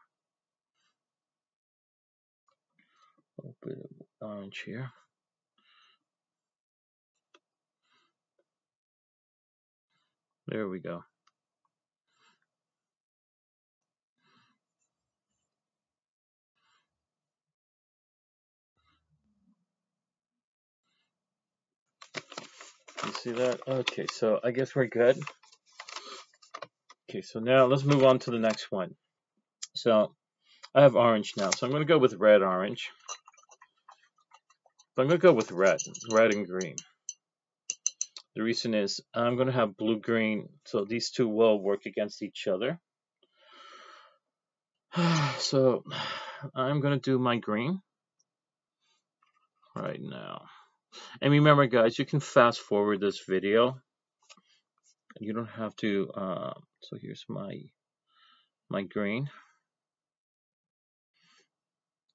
A little bit of orange here. There we go. You see that? Okay, so I guess we're good. Okay, so now let's move on to the next one. So I have orange now, so I'm going to go with red orange. But I'm going to go with red and green. The reason is I'm going to have blue green, so these two will work against each other. So I'm going to do my green right now. And remember, guys, you can fast forward this video. You don't have to. So here's my green.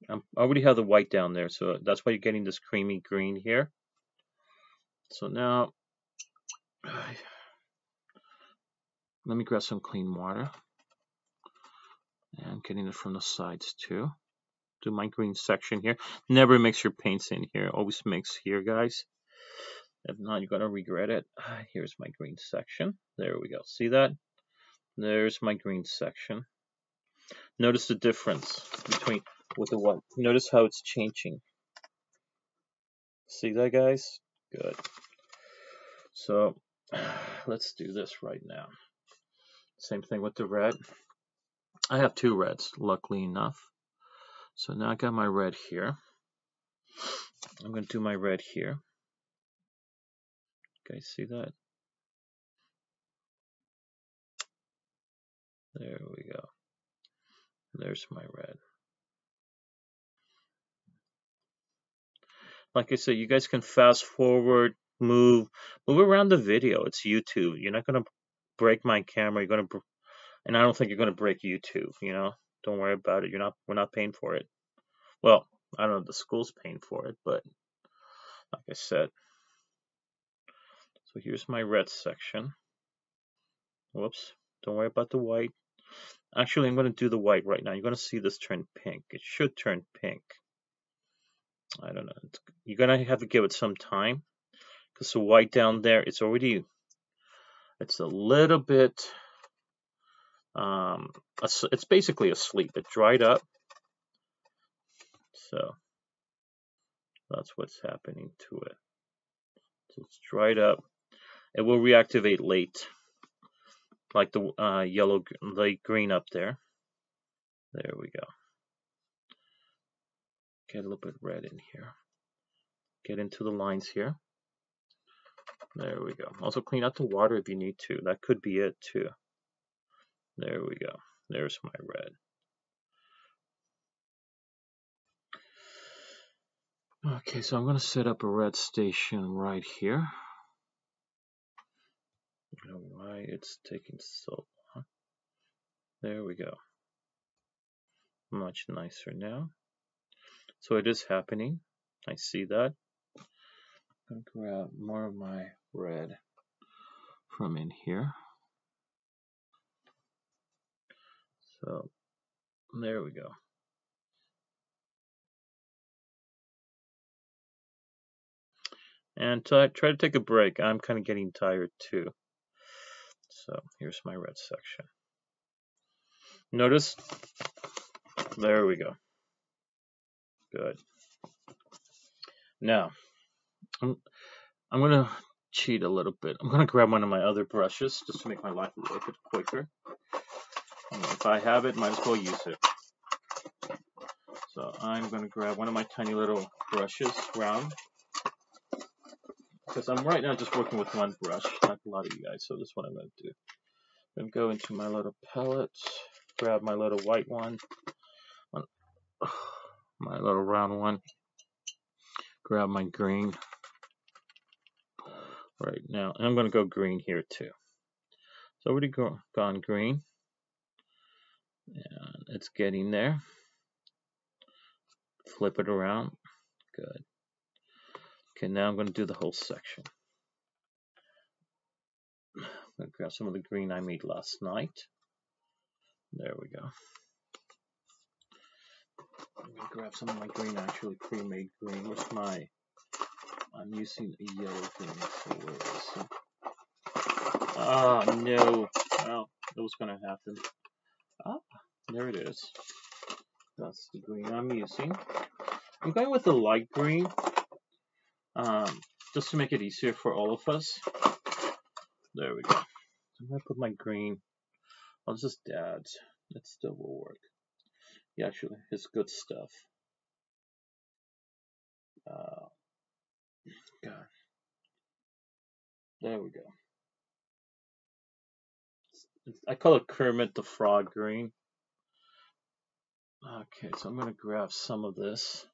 I already have the white down there, so that's why you're getting this creamy green here. So now, let me grab some clean water. And getting it from the sides too. Do my green section here. Never mix your paints in here. Always mix here, guys. If not, you're going to regret it. Here's my green section. There we go. See that? There's my green section. Notice the difference between with the white. Notice how it's changing. See that, guys? Good. So let's do this right now. Same thing with the red. I have two reds, luckily enough. So now I got my red here. I'm going to do my red here. Guys, see that? There we go. There's my red. Like I said, you guys can fast forward, move around the video. It's YouTube. You're not gonna break my camera. And I don't think you're gonna break YouTube. You know, don't worry about it. We're not paying for it. Well, I don't know if the school's paying for it, but like I said. So here's my red section. Whoops. Don't worry about the white. Actually, I'm gonna do the white right now. You're gonna see this turn pink. It should turn pink. I don't know. You're gonna have to give it some time because the white down there, it's a little bit. It's basically asleep. It dried up, so that's what's happening to it. So it's dried up. It will reactivate late, like the yellow, light green up there. There we go. Get a little bit red in here. Get into the lines here. There we go. Also clean out the water if you need to. That could be it too. There we go. There's my red. Okay, so I'm going to set up a red station right here. I don't know why it's taking so long. There we go. Much nicer now. So it is happening. I see that. I'm going to grab more of my red from in here. So there we go. And try to take a break. I'm kind of getting tired too. So here's my red section. Notice? There we go. Good. Now, I'm going to cheat a little bit. I'm going to grab one of my other brushes just to make my life a little bit quicker. If I have it, might as well use it. So I'm going to grab one of my tiny little brushes, round. Because I'm right now just working with one brush, like a lot of you guys, so this is what I'm going to do. I'm going to go into my little palette, grab my little white one, my little round one, grab my green right now, and I'm going to go green here too. So already gone green, and it's getting there. Flip it around, good. Okay, now I'm going to do the whole section. I'm going to grab some of the green I made last night. There we go. I'm going to grab some of my green, actually pre-made green. Where's my... I'm using a yellow green, so where is it? Ah, no. Well, that was going to happen. Ah, there it is. That's the green I'm using. I'm going with the light green, just to make it easier for all of us. There we go. I'm going to put my green. I'll just add. It still will work. Yeah, actually, it's good stuff. God. There we go. I call it Kermit the Frog green. Okay, so I'm going to grab some of this.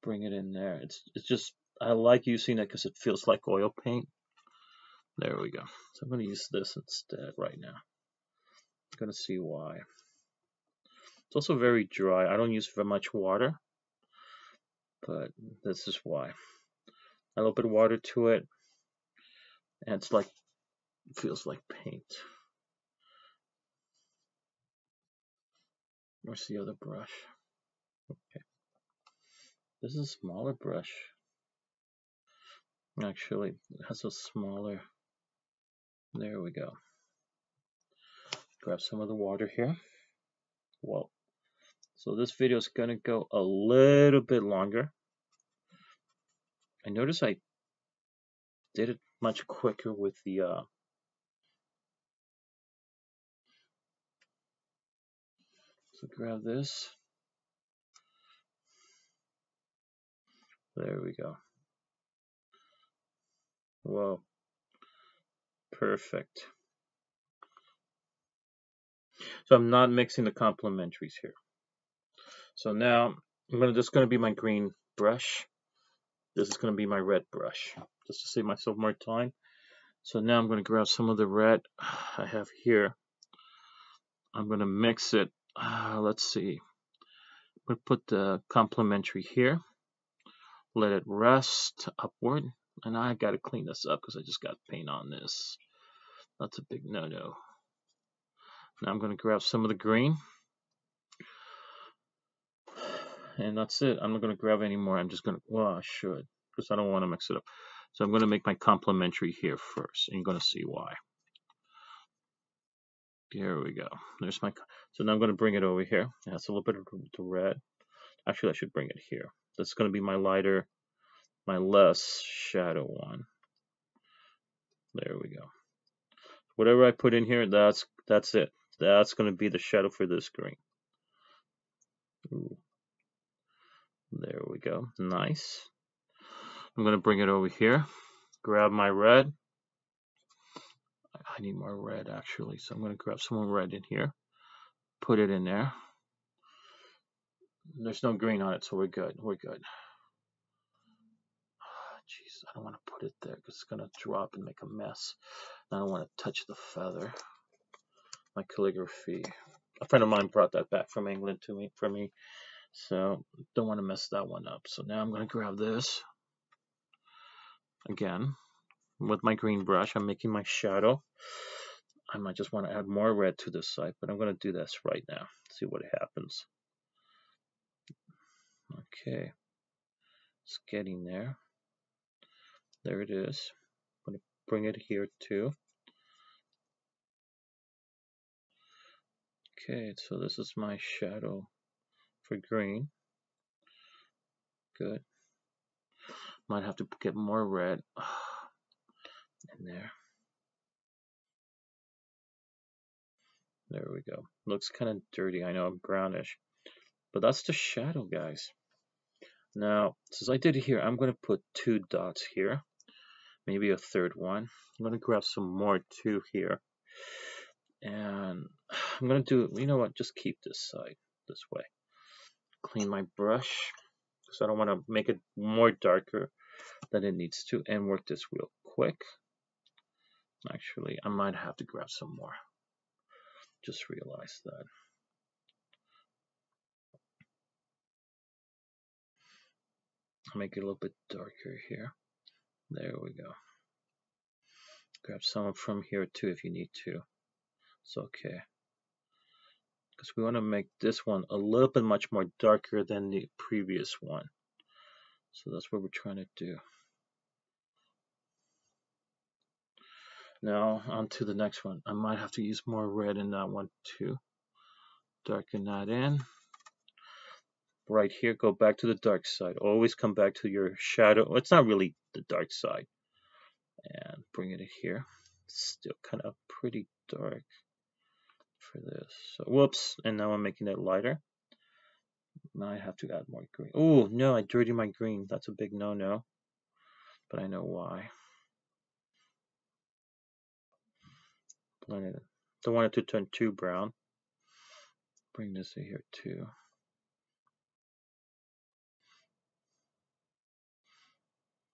Bring it in there. It's just, I like using it because it feels like oil paint. There we go. So I'm going to use this instead right now. I'm going to see why. It's also very dry. I don't use very much water, but this is why. A little bit of water to it, and it's like, it feels like paint. Where's the other brush? Okay. This is a smaller brush. Actually, it has a smaller. There we go. Grab some of the water here. Whoa. So this video is going to go a little bit longer. I noticed I did it much quicker with the so grab this. There we go. Whoa. Perfect. So I'm not mixing the complementaries here. So now this is going to be my green brush. This is going to be my red brush, just to save myself more time. So now I'm going to grab some of the red I have here. I'm going to mix it. Let's see. We'll put the complementary here. Let it rest upward. And I got to clean this up because I just got paint on this. That's a big no-no. Now I'm going to grab some of the green. And that's it. I'm not going to grab any more. I'm just going to, well, I should, because I don't want to mix it up. So I'm going to make my complementary here first. And you're going to see why. Here we go. There's my, so now I'm going to bring it over here. It has a little bit of the red. Actually, I should bring it here. That's going to be my lighter, my less shadow one. There we go. Whatever I put in here, that's it. That's going to be the shadow for this green. Ooh. There we go. Nice. I'm going to bring it over here. grab my red. I need more red actually, so I'm going to grab some more red in here. Put it in there. There's no green on it, so we're good. We're good. Jeez, I don't want to put it there because it's going to drop and make a mess. I don't want to touch the feather. My calligraphy. A friend of mine brought that back from England for me. So don't want to mess that one up. So now I'm going to grab this. Again, with my green brush, I'm making my shadow. I might just want to add more red to this side, but I'm going to do this right now. See what happens. Okay. It's getting there. There it is. I'm going to bring it here too. Okay, so this is my shadow for green. Good. Might have to get more red in there. There we go. Looks kind of dirty. I know, brownish. But that's the shadow, guys. Now, since I did it here, I'm going to put 2 dots here. Maybe a third one. I'm going to grab some more too here. And I'm going to do, you know what, just keep this side this way. Clean my brush because I don't want to make it more darker than it needs to, and work this real quick. Actually, I might have to grab some more. Just realized that. I'll make it a little bit darker here. There we go. Grab some from here too if you need to. It's okay. Because we want to make this one a little bit much more darker than the previous one. So that's what we're trying to do. Now on to the next one. I might have to use more red in that one too. Darken that in. Right here, go back to the dark side. Always come back to your shadow. It's not really the dark side. And bring it here. It's still kind of pretty dark for this. So whoops, and now I'm making it lighter. Now I have to add more green. Oh no, I dirtied my green. That's a big no-no. But I know why. Blend it. Don't want it to turn too brown. Bring this in here too.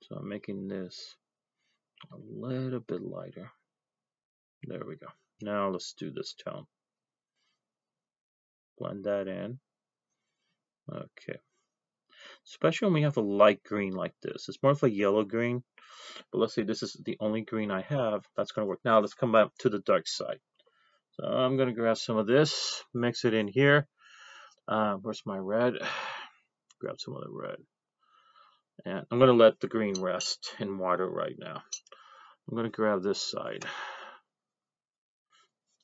So I'm making this a little bit lighter. There we go. Now let's do this tone. Blend that in. Okay. Especially when we have a light green like this. It's more of a yellow green. But let's say this is the only green I have. That's going to work. Now let's come back to the dark side. So I'm going to grab some of this. Mix it in here. Where's my red? Grab some of the red. And I'm going to let the green rest in water right now. I'm going to grab this side.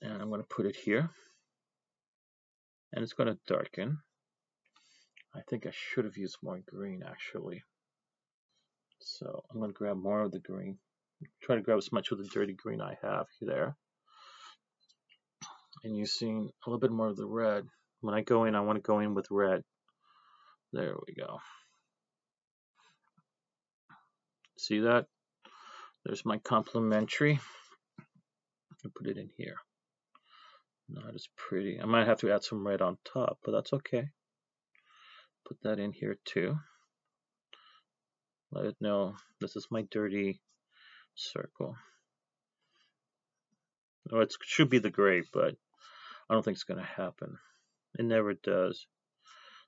And I'm going to put it here. And it's going to darken. I think I should have used more green actually. So I'm going to grab more of the green. Try to grab as much of the dirty green I have there. And using a little bit more of the red. When I go in, I want to go in with red. There we go. See that? There's my complementary. I put it in here. Not as pretty. I might have to add some red on top, but that's okay. Put that in here too. Let it know this is my dirty circle. Oh, it should be the gray, but I don't think it's going to happen. It never does.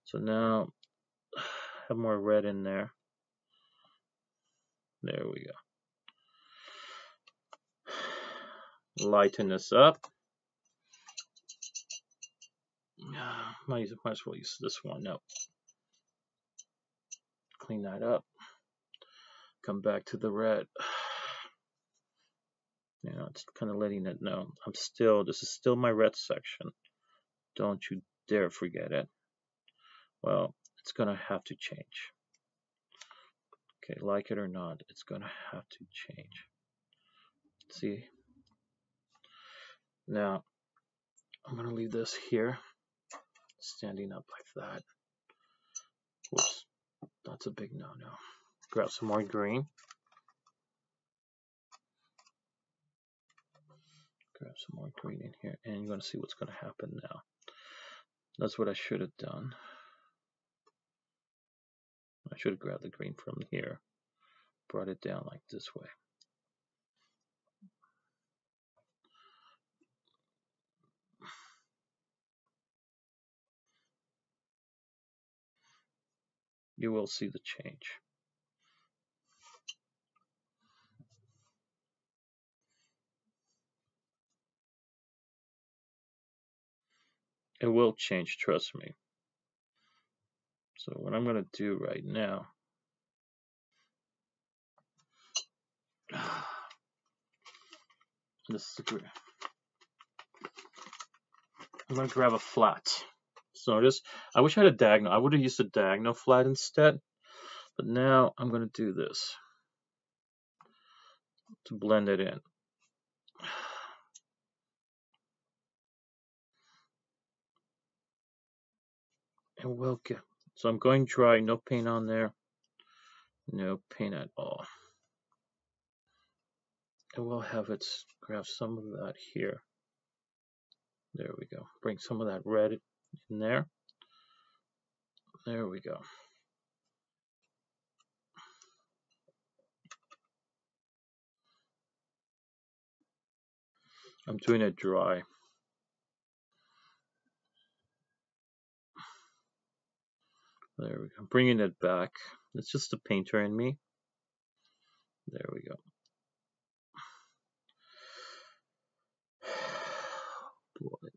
So now, have more red in there. There we go. Lighten this up. Might as well use this one. No. Clean that up. Come back to the red. You know, it's kind of letting it know. This is still my red section. Don't you dare forget it. Well, it's going to have to change. Okay, like it or not, it's going to have to change. See? Now, I'm going to leave this here, standing up like that. Whoops, that's a big no-no. Grab some more green. Grab some more green in here, and you're going to see what's going to happen now. That's what I should have done. I should have grabbed the green from here, brought it down like this way. You will see the change. It will change, trust me. So what I'm going to do right now, this is I'm going to grab a flat. So notice, I wish I had a diagonal. I would have used a diagonal flat instead, but now I'm going to do this to blend it in. It will get, so I'm going dry, no paint on there, no paint at all. It will have its, grab some of that here. There we go. Bring some of that red in there. There we go. I'm doing it dry. There we go. I'm bringing it back. It's just the painter in me. There we go. Boy.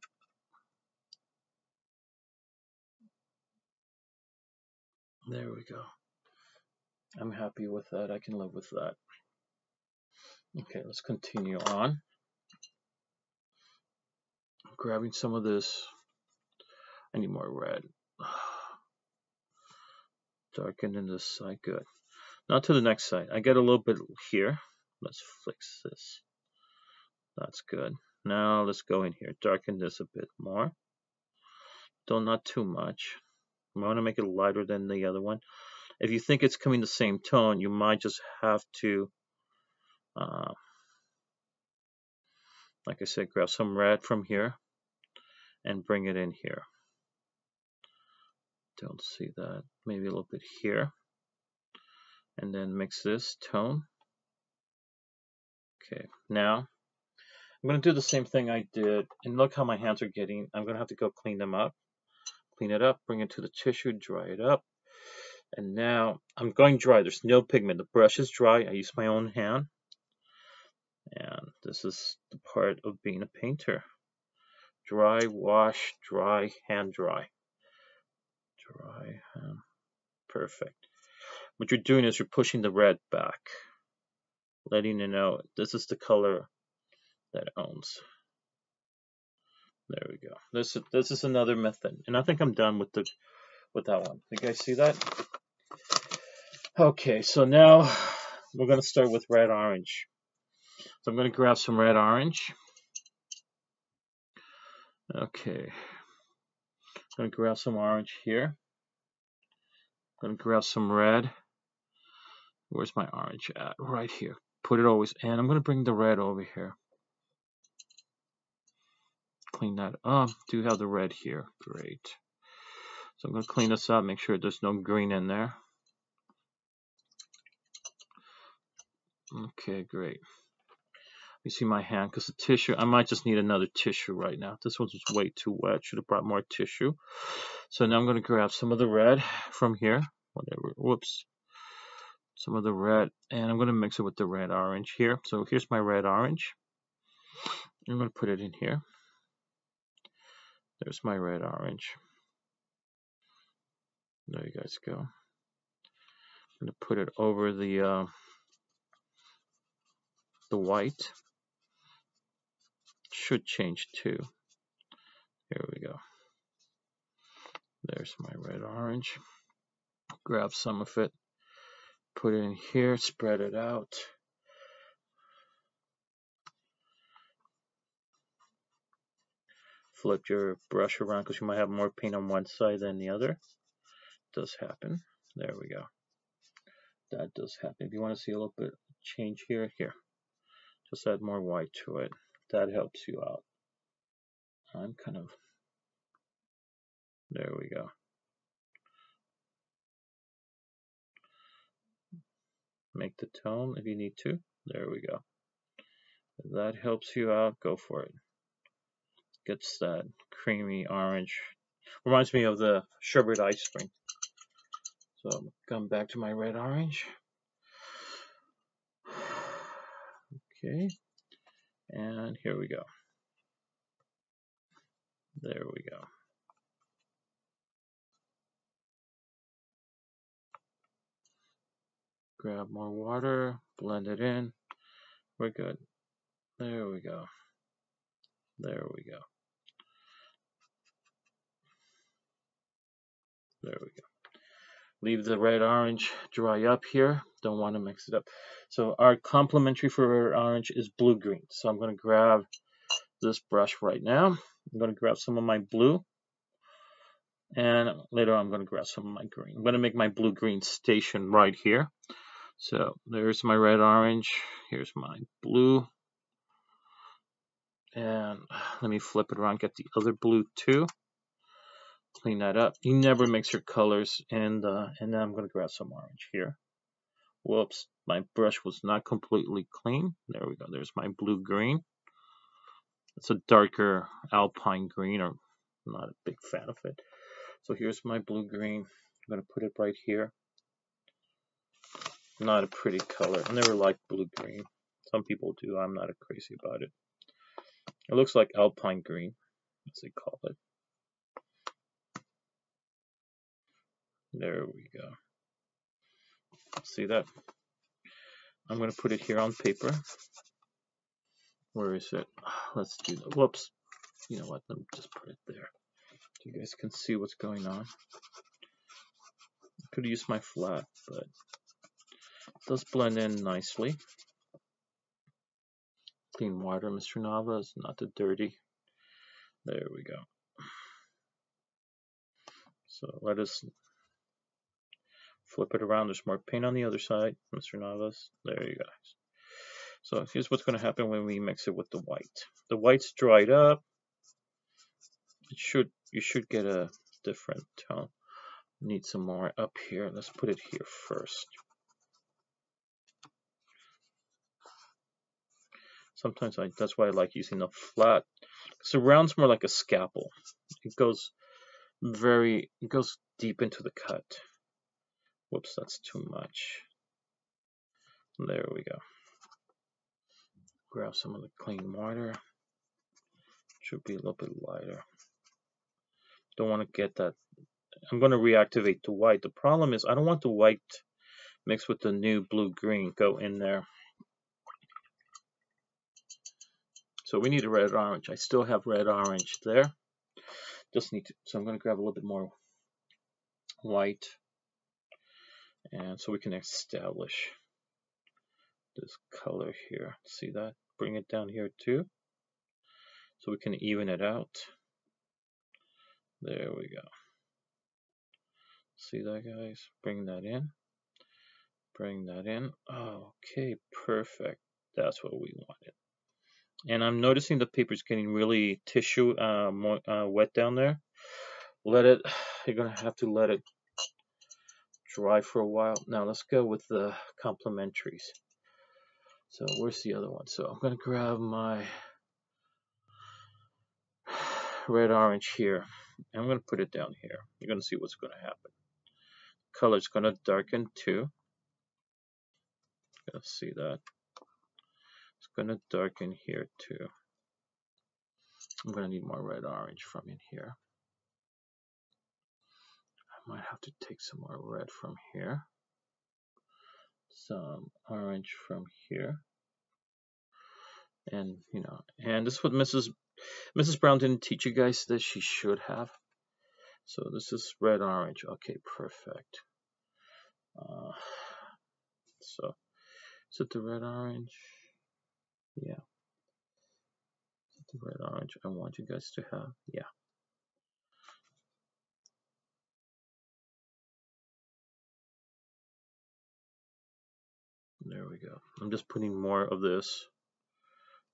There we go. I'm happy with that. I can live with that. Okay, let's continue on. I'm grabbing some of this. I need more red. Darken in this side. Good. Now to the next side. I get a little bit here. Let's fix this. That's good. Now let's go in here. Darken this a bit more. Though not too much. I want to make it lighter than the other one. If you think it's coming the same tone, you might just have to, like I said, grab some red from here and bring it in here. Don't see that. Maybe a little bit here. And then mix this tone. Okay, now I'm going to do the same thing I did. And look how my hands are getting. I'm going to have to go clean them up. Clean it up, bring it to the tissue, dry it up. And now I'm going dry. There's no pigment. The brush is dry. I use my own hand. And this is the part of being a painter. Dry, wash, dry, hand dry. Dry, hand. Perfect. What you're doing is you're pushing the red back, letting you know this is the color that it owns. There we go. This is another method, and I think I'm done with that one. You guys see that? Okay, so now we're gonna start with red orange. So I'm gonna grab some red orange. Okay, I'm gonna grab some orange here. I'm gonna grab some red. Where's my orange at? Right here. Put it always, and I'm gonna bring the red over here. Clean that up. Do have the red here. Great. So I'm gonna clean this up. Make sure there's no green in there. Okay, great. You see my hand, because the tissue, I might just need another tissue right now. This one's way too wet. Should have brought more tissue. So now I'm going to grab some of the red from here. Whatever. Whoops. Some of the red. And I'm going to mix it with the red orange here. So here's my red orange. I'm going to put it in here. There's my red orange. There you guys go. I'm going to put it over the white. Should change too. Here we go. There's my red orange. Grab some of it, put it in here, spread it out. Flip your brush around because you might have more paint on one side than the other. It does happen. There we go. That does happen. If you want to see a little bit change here, just add more white to it. that helps you out. I'm kind of, there we go. Make the tone if you need to. There we go. If that helps you out, go for it. Gets that creamy orange. Reminds me of the sherbet ice cream. So I'm come back to my red orange. Okay. And here we go. There we go. Grab more water, blend it in. We're good. There we go. There we go. There we go. Leave the red orange dry up here. Don't want to mix it up. So our complementary for red orange is blue green. So I'm going to grab this brush right now. I'm going to grab some of my blue. And later I'm going to grab some of my green. I'm going to make my blue green station right here. So there's my red orange. Here's my blue. And let me flip it around, get the other blue too. Clean that up. You never mix your colors. And then I'm going to grab some orange here. Whoops, my brush was not completely clean. There we go. There's my blue green. It's a darker alpine green, or I'm not a big fan of it. So here's my blue green. I'm going to put it right here. Not a pretty color. I never liked blue green. Some people do. I'm not crazy about it. It looks like alpine green, as they call it. There we go. See that? I'm going to put it here on paper. Where is it? Let's do that. Whoops. You know what? Let me just put it there. So you guys can see what's going on. I could use my flat, but it does blend in nicely. Clean water, Mr. Navas, not too dirty. There we go. So let us flip it around. There's more paint on the other side, Mr. Navas. There you guys. So here's what's going to happen when we mix it with the white. The white's dried up. You should get a different tone. Need some more up here. Let's put it here first. Sometimes that's why I like using a flat. So round's more like a scalpel. It goes deep into the cut. Whoops, that's too much. There we go. Grab some of the clean water. Should be a little bit lighter. Don't want to get that. I'm going to reactivate the white. The problem is I don't want the white mixed with the new blue-green go in there. So we need a red orange. I still have red orange there. Just need to. So I'm going to grab a little bit more white, and so we can establish this color here. See that? Bring it down here too, so we can even it out. There we go. See that, guys? Bring that in. Bring that in. Okay, perfect. That's what we wanted. And I'm noticing the paper's getting really tissue wet down there. You're gonna have to let it dry for a while. Now let's go with the complementaries. So where's the other one? So I'm gonna grab my red orange here. And I'm gonna put it down here. You're gonna see what's gonna happen. Color's gonna darken too. Gonna see that. It's gonna darken here too. I'm gonna need more red orange from in here. I might have to take some more red from here. Some orange from here. And and this is what Mrs. Brown didn't teach you guys this. She should have. So this is red orange. Okay, perfect. So is it the red orange? Yeah. Is it the red orange I want you guys to have? Yeah. There we go. I'm just putting more of this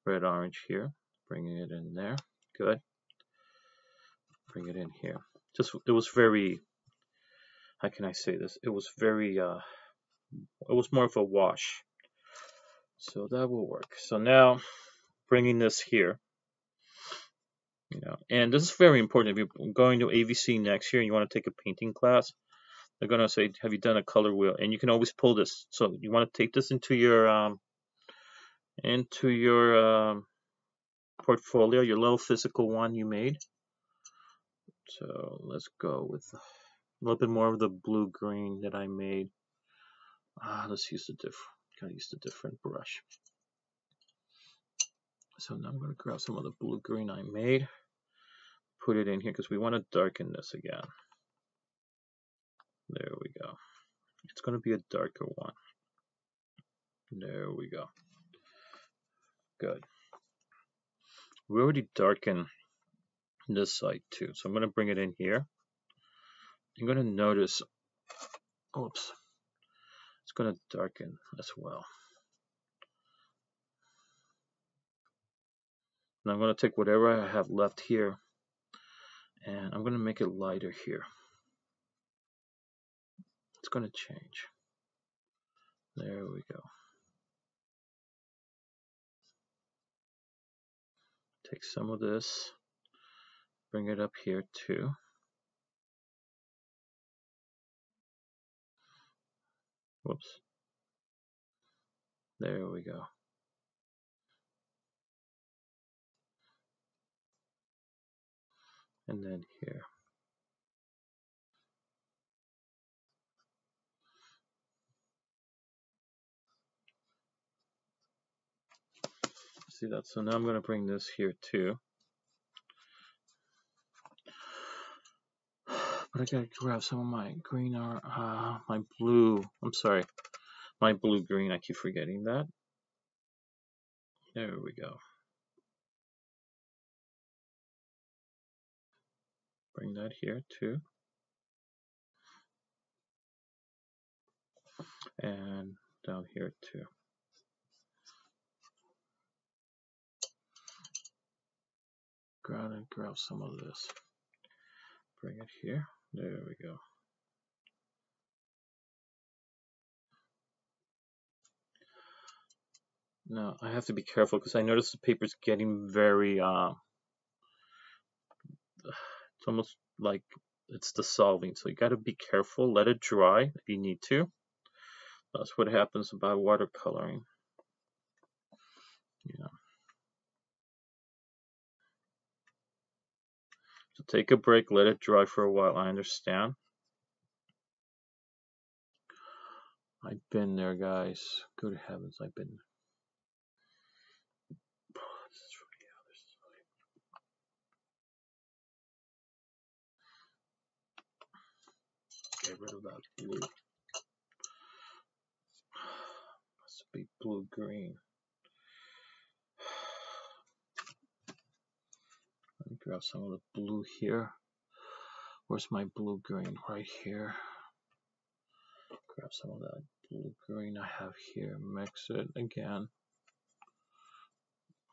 red orange here. Bringing it in there. Good. Bring it in here. It was very, how can I say this? It was very, it was more of a wash. So that will work. So now, bringing this here, and this is very important. If you're going to AVC next year and you want to take a painting class, they're going to say, have you done a color wheel? And you can always pull this. So you want to take this into your portfolio, your little physical one you made. So let's go with a little bit more of the blue green that I made. Let's use gotta use the different brush. So now I'm gonna grab some of the blue green I made, put it in here because we want to darken this again. There we go. It's gonna be a darker one. There we go. Good. We already darkened this side too, so I'm gonna bring it in here. You're gonna notice, oops, it's gonna darken as well. Now I'm gonna take whatever I have left here, and I'm gonna make it lighter here. It's gonna change. There we go. Take some of this, bring it up here too. Whoops. There we go. And then here. See that? So now I'm going to bring this here too. But I gotta grab some of my green or my blue. I'm sorry, my blue green. I keep forgetting that. There we go. Bring that here too. And down here too. Grab some of this. Bring it here. There we go. Now I have to be careful because I notice the paper's getting very it's almost like it's dissolving, so you got to be careful. Let it dry if you need to. That's what happens about watercoloring. So take a break, let it dry for a while. I understand. I've been there, guys. Good heavens, I've been. This is from the other side. Get rid of that blue. Must be blue-green. Let me grab some of the blue here. Where's my blue-green? Right here. Grab some of that blue-green I have here. Mix it again.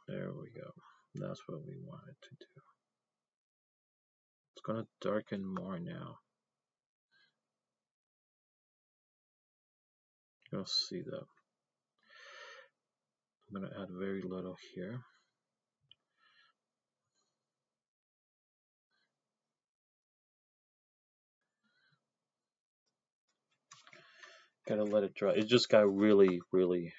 There we go. That's what we wanted to do. It's gonna darken more now. You'll see that. I'm gonna add very little here. Gotta let it dry. It just got really warm.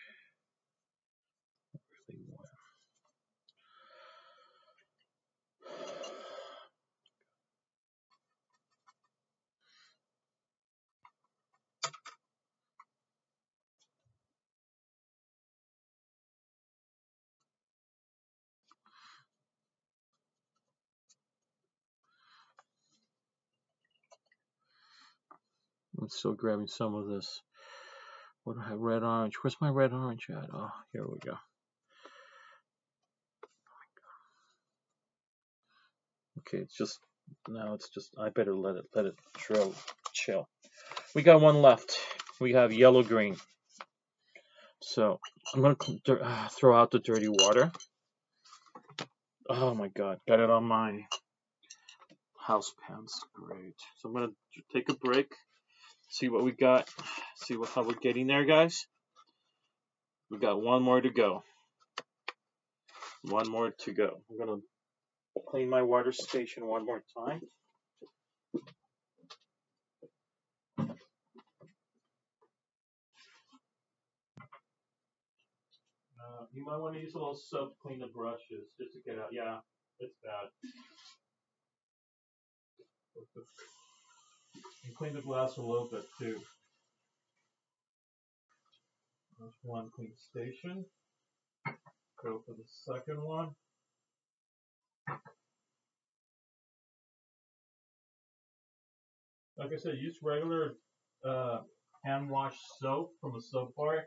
I'm still grabbing some of this. What do I have? Red orange. Where's my red orange at? Oh, here we go. Okay, it's just I better let it chill. We got one left. We have yellow green. So I'm gonna throw out the dirty water. Oh my god, got it on my house pants. Great. So I'm gonna take a break, see what we got, see how we're getting there, guys. We got one more to go. One more to go. I'm gonna clean my water station one more time. You might want to use a little soap to clean the brushes just to get out. Yeah, it's bad. And clean the glass a little bit too. There's one clean station. Go for the second one. Like I said, use regular hand wash soap from a soap bar.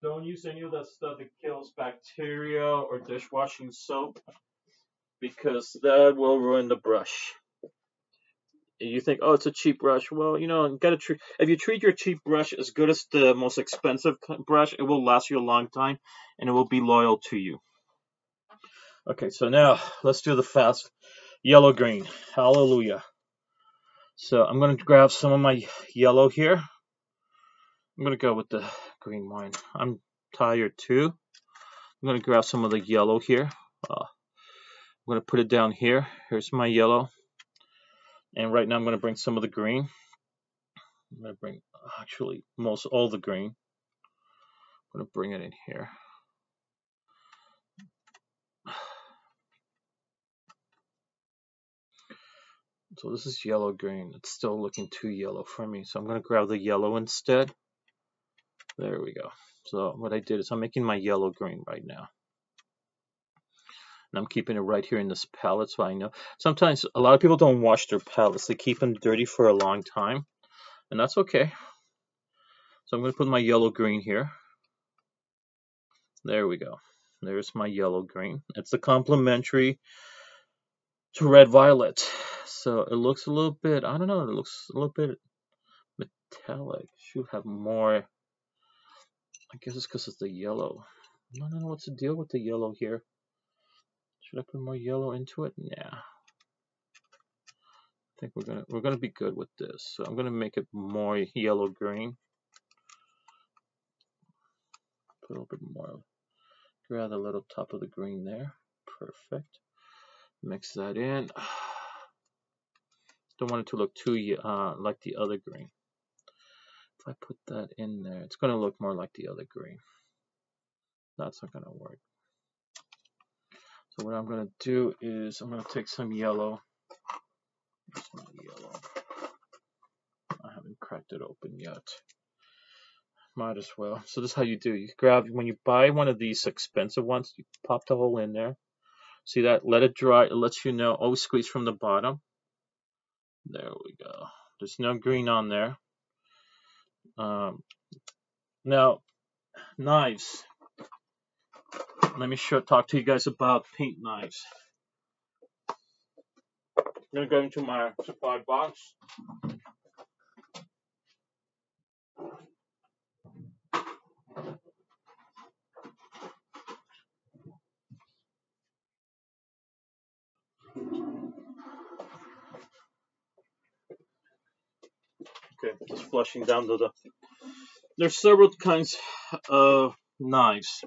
Don't use any of that stuff that kills bacteria or dishwashing soap because that will ruin the brush. You think, oh, it's a cheap brush. Well, you know, gotta treat. If you treat your cheap brush as good as the most expensive brush, it will last you a long time, and it will be loyal to you. Okay, so now let's do the fast yellow green. Hallelujah. So I'm gonna grab some of my yellow here. I'm gonna go with the green one. I'm tired too. I'm gonna grab some of the yellow here. I'm gonna put it down here. Here's my yellow. And right now I'm gonna bring some of the green. I'm gonna bring actually most all the green. I'm gonna bring it in here. So this is yellow green. It's still looking too yellow for me. So I'm gonna grab the yellow instead. There we go. So what I did is I'm making my yellow green right now. And I'm keeping it right here in this palette so I know. Sometimes a lot of people don't wash their palettes. They keep them dirty for a long time. And that's okay. So I'm going to put my yellow green here. There we go. There's my yellow green. It's the complementary to red violet. So it looks a little bit, I don't know, it looks a little bit metallic. Should have more. I guess it's because it's the yellow. I don't know what's the deal with the yellow here. Should I put more yellow into it? Nah. I think we're gonna be good with this. So I'm gonna make it more yellow green. Put a little bit more. Grab the little top of the green there. Perfect. Mix that in. Don't want it to look too like the other green. If I put that in there, it's gonna look more like the other green. That's not gonna work. So what I'm gonna do is I'm gonna take some yellow. It's not yellow. I haven't cracked it open yet. Might as well. So this is how you do. You grab when you buy one of these expensive ones, you pop the hole in there. See that? Let it dry. It lets you know. Always squeeze from the bottom. There we go. There's no green on there. Now, knives. Let me talk to you guys about paint knives. I'm gonna go into my supply box. Okay, just flushing down the. There's several kinds of knives.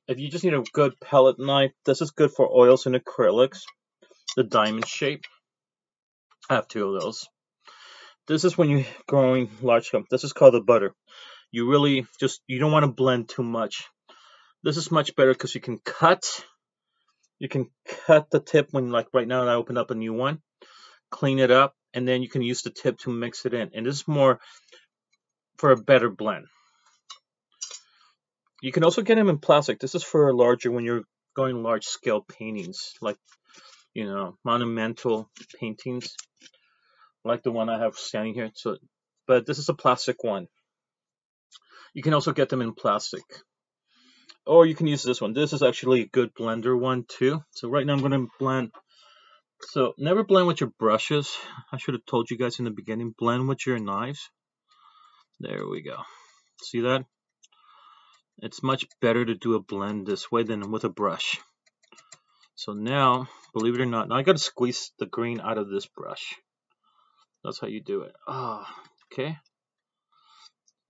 If you just need a good pellet knife, this is good for oils and acrylics. The diamond shape. I have two of those. This is when you're growing large scale. This is called the butter. You really you don't want to blend too much. This is much better because you can cut. You can cut the tip when, like right now, I opened up a new one. Clean it up, and then you can use the tip to mix it in. And this is more for a better blend. You can also get them in plastic. This is for a larger when you're going large scale paintings, like monumental paintings, like the one I have standing here. So, but this is a plastic one. You can also get them in plastic, or you can use this one. This is actually a good blender one too. So right now I'm going to blend. So never blend with your brushes. I should have told you guys in the beginning. Blend with your knives. There we go. See that? It's much better to do a blend this way than with a brush. So now, believe it or not, now I gotta squeeze the green out of this brush. That's how you do it. Okay.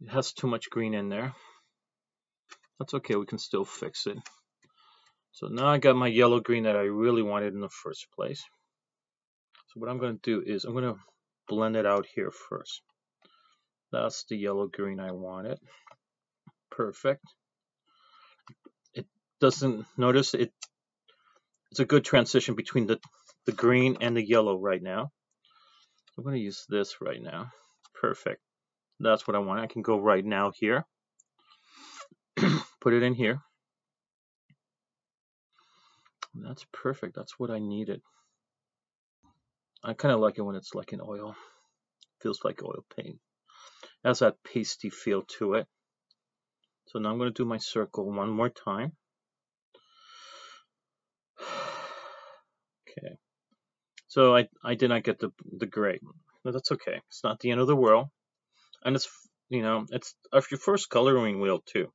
It has too much green in there. That's okay, we can still fix it. So now I got my yellow green that I really wanted in the first place. So what I'm going to do is I'm going to blend it out here first. That's the yellow green I wanted. Perfect. It doesn't, notice it's a good transition between the green and the yellow right now. I'm going to use this right now. Perfect. That's what I want. I can go right now here. Put it in here. That's perfect. That's what I needed. I kind of like it when it's like an oil. Feels like oil paint. It has that pasty feel to it. So now I'm going to do my circle one more time. Okay. So I did not get the gray, but that's okay. It's not the end of the world, and it's it's your first coloring wheel too.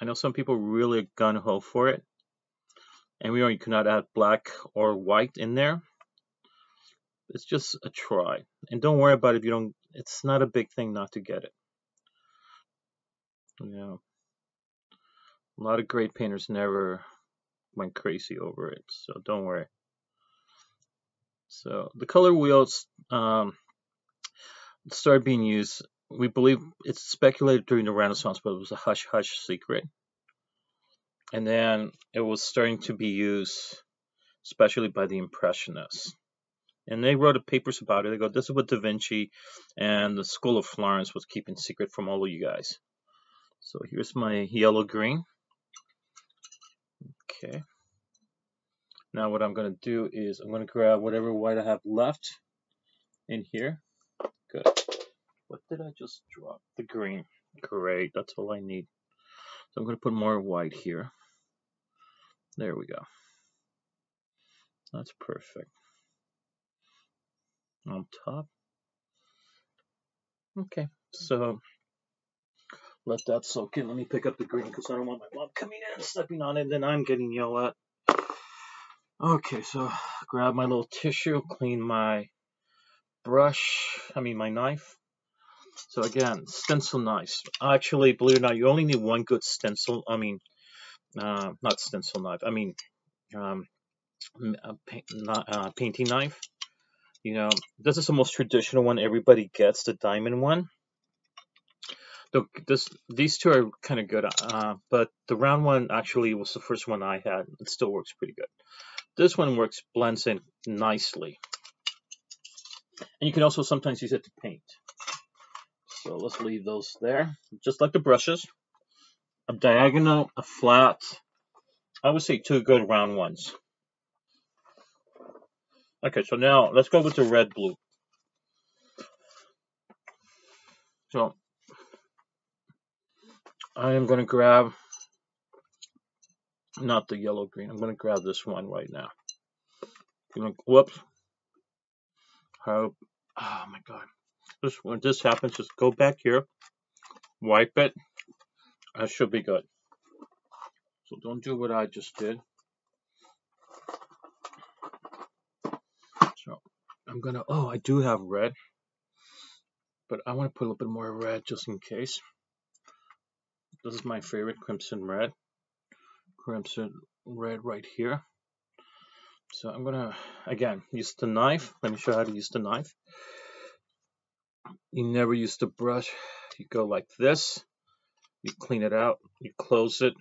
I know some people really gun ho for it, and you cannot add black or white in there. It's just a try, and don't worry about it if you don't. It's not a big thing not to get it. A lot of great painters never went crazy over it, so don't worry. So the color wheels started being used. We believe it's speculated during the Renaissance, but it was a hush-hush secret. And then it was starting to be used, especially by the Impressionists. And they wrote papers about it. They go, this is what Da Vinci and the School of Florence was keeping secret from all of you guys. So here's my yellow-green. Okay. Now what I'm going to do is I'm going to grab whatever white I have left in here. Good. What did I just drop? The green. Great. That's all I need. So I'm going to put more white here. There we go. That's perfect. On top. Okay. So let that soak in. Let me pick up the green because I don't want my mom coming in and stepping on it and then I'm getting yelled at. Okay, so grab my little tissue, clean my my knife. So again, stencil knives. Actually, believe it or not, you only need one good stencil. Not stencil knife. Painting knife. This is the most traditional one everybody gets, the diamond one. These two are kind of good, but the round one actually was the first one I had. It still works pretty good. This one blends in nicely. And you can also sometimes use it to paint. So let's leave those there. Just like the brushes. A diagonal, a flat. I would say two good round ones. Okay, so now let's go with the red blue. So I am going to grab, not the yellow green, I'm going to grab this one right now. Whoops. Oh my god. When this happens, just go back here, wipe it. That should be good. So don't do what I just did. So I'm gonna, I do have red, but I want to put a little bit more red just in case. This is my favorite crimson red right here. So I'm gonna, again, use the knife. Let me show you how to use the knife. You never use the brush. You go like this. You clean it out. You close it.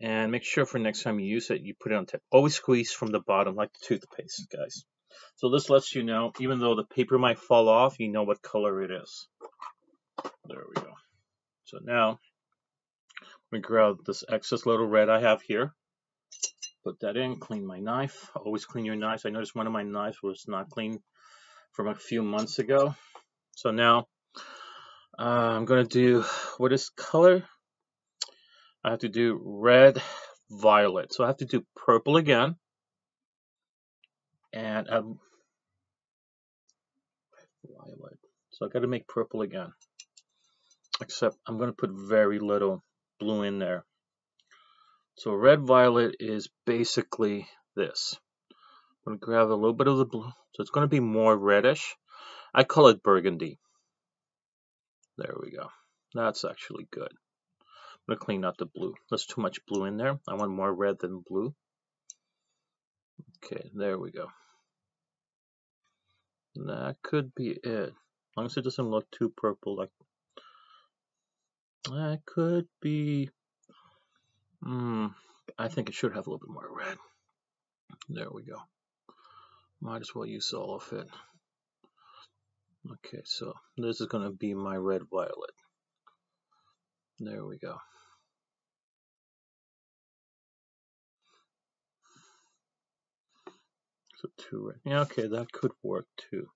And make sure for next time you use it, you put it on top. Always squeeze from the bottom like the toothpaste, guys. So this lets you know, even though the paper might fall off, you know what color it is. There we go. So now, we grab this excess little red I have here. Put that in, clean my knife. Always clean your knives. I noticed one of my knives was not clean from a few months ago. So now, I'm going to do, what is color? I have to do red, violet. So I have to do purple again. And violet. So I got to make purple again. Except I'm going to put very little blue in there. So red violet is basically this. I'm going to grab a little bit of the blue. So it's going to be more reddish. I call it burgundy. There we go. That's actually good. I'm going to clean out the blue. There's too much blue in there. I want more red than blue. Okay, there we go. That could be it. As long as it doesn't look too purple, like that could be. I think it should have a little bit more red. There we go. Might as well use all of it. Okay, so this is going to be my red violet. There we go. So 2 red. Yeah, okay, that could work too.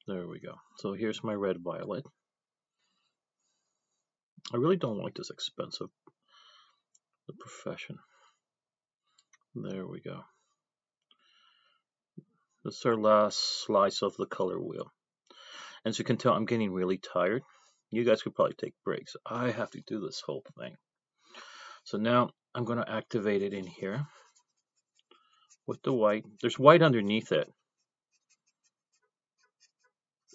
There we go. So here's my red violet. I really don't like this expensive the profession. There we go. This is our last slice of the color wheel. As you can tell, I'm getting really tired. You guys could probably take breaks. I have to do this whole thing. So now I'm going to activate it in here with the white. There's white underneath it.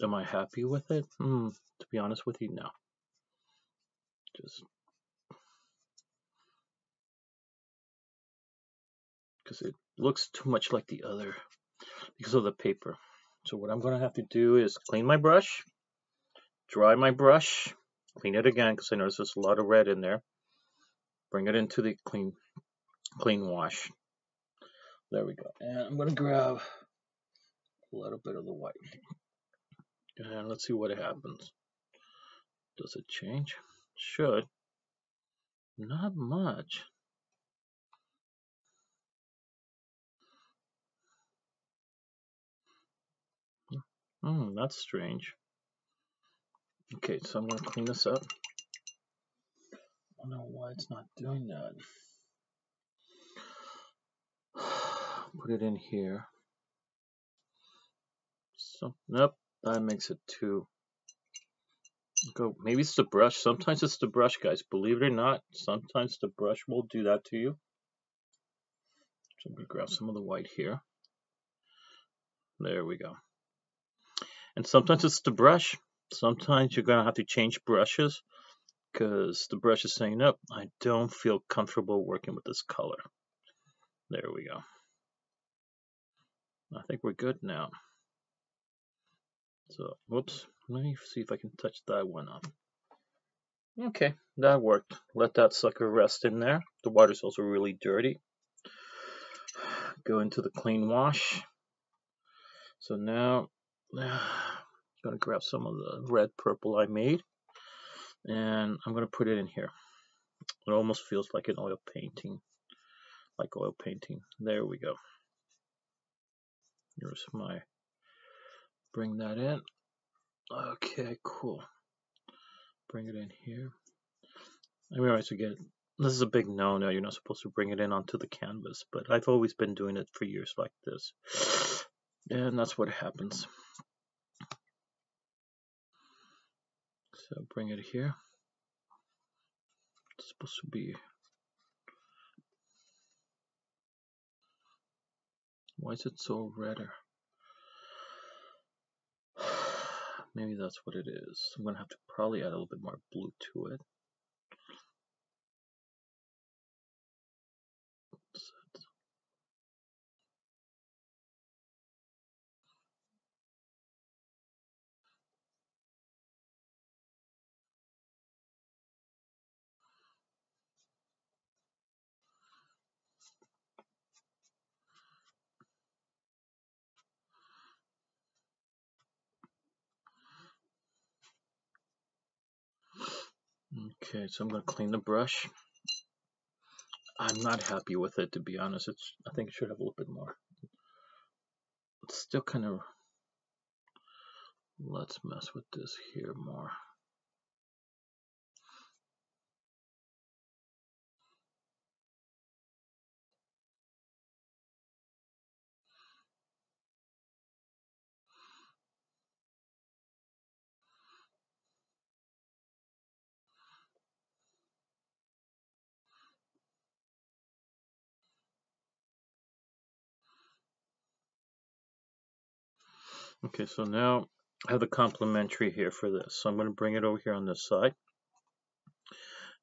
Am I happy with it? To be honest with you, no. Just because it looks too much like the other because of the paper. So what I'm going to have to do is clean my brush, dry my brush, clean it again because I notice there's a lot of red in there. Bring it into the clean wash. There we go. And I'm going to grab a little bit of the white. And let's see what happens. Does it change? Should. Not much. That's strange. Okay, so I'm going to clean this up. I don't know why it's not doing that. Put it in here. So, nope, that makes it 2. Go. Maybe it's the brush. Sometimes it's the brush, guys. Believe it or not, sometimes the brush will do that to you. So I'm going to grab some of the white here. There we go. And sometimes it's the brush. Sometimes you're going to have to change brushes because the brush is saying, nope, I don't feel comfortable working with this color. There we go. I think we're good now. So, whoops. Let me see if I can touch that one up. Okay, that worked. Let that sucker rest in there. The water's also really dirty. Go into the clean wash. So now, I'm going to grab some of the red purple I made. And I'm going to put it in here. It almost feels like an oil painting. Like oil painting. There we go. Here's my, bring that in. Okay, cool. Bring it in here. I realize again, this is a big no-no. You're not supposed to bring it in onto the canvas, but I've always been doing it for years like this. And that's what happens. So bring it here. It's supposed to be. Why is it so redder? Maybe that's what it is. I'm going to have to probably add a little bit more blue to it. Okay, so I'm going to clean the brush. I'm not happy with it, to be honest. I think it should have a little bit more. It's still kind of. Let's mess with this here more. Okay, so now I have the complementary here for this. So I'm going to bring it over here on this side.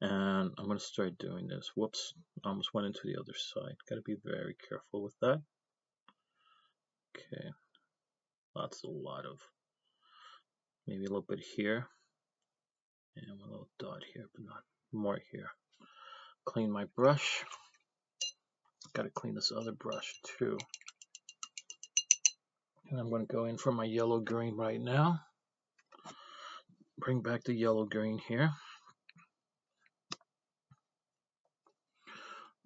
And I'm going to start doing this. Whoops, almost went into the other side. Got to be very careful with that. Okay, that's a lot of, maybe a little bit here. And a little dot here, but not more here. Clean my brush. Got to clean this other brush too. And I'm going to go in for my yellow green right now. Bring back the yellow green here.